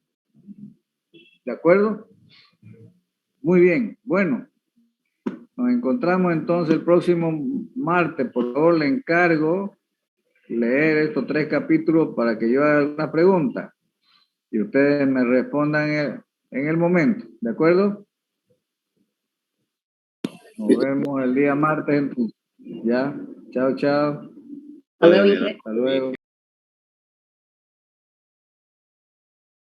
¿De acuerdo? Muy bien. Bueno, nos encontramos entonces el próximo martes. Por favor, le encargo leer estos 3 capítulos para que yo haga una pregunta y ustedes me respondan en el momento, ¿de acuerdo? Nos vemos el día martes. Ya, chao, chao. Hasta luego. Hasta luego.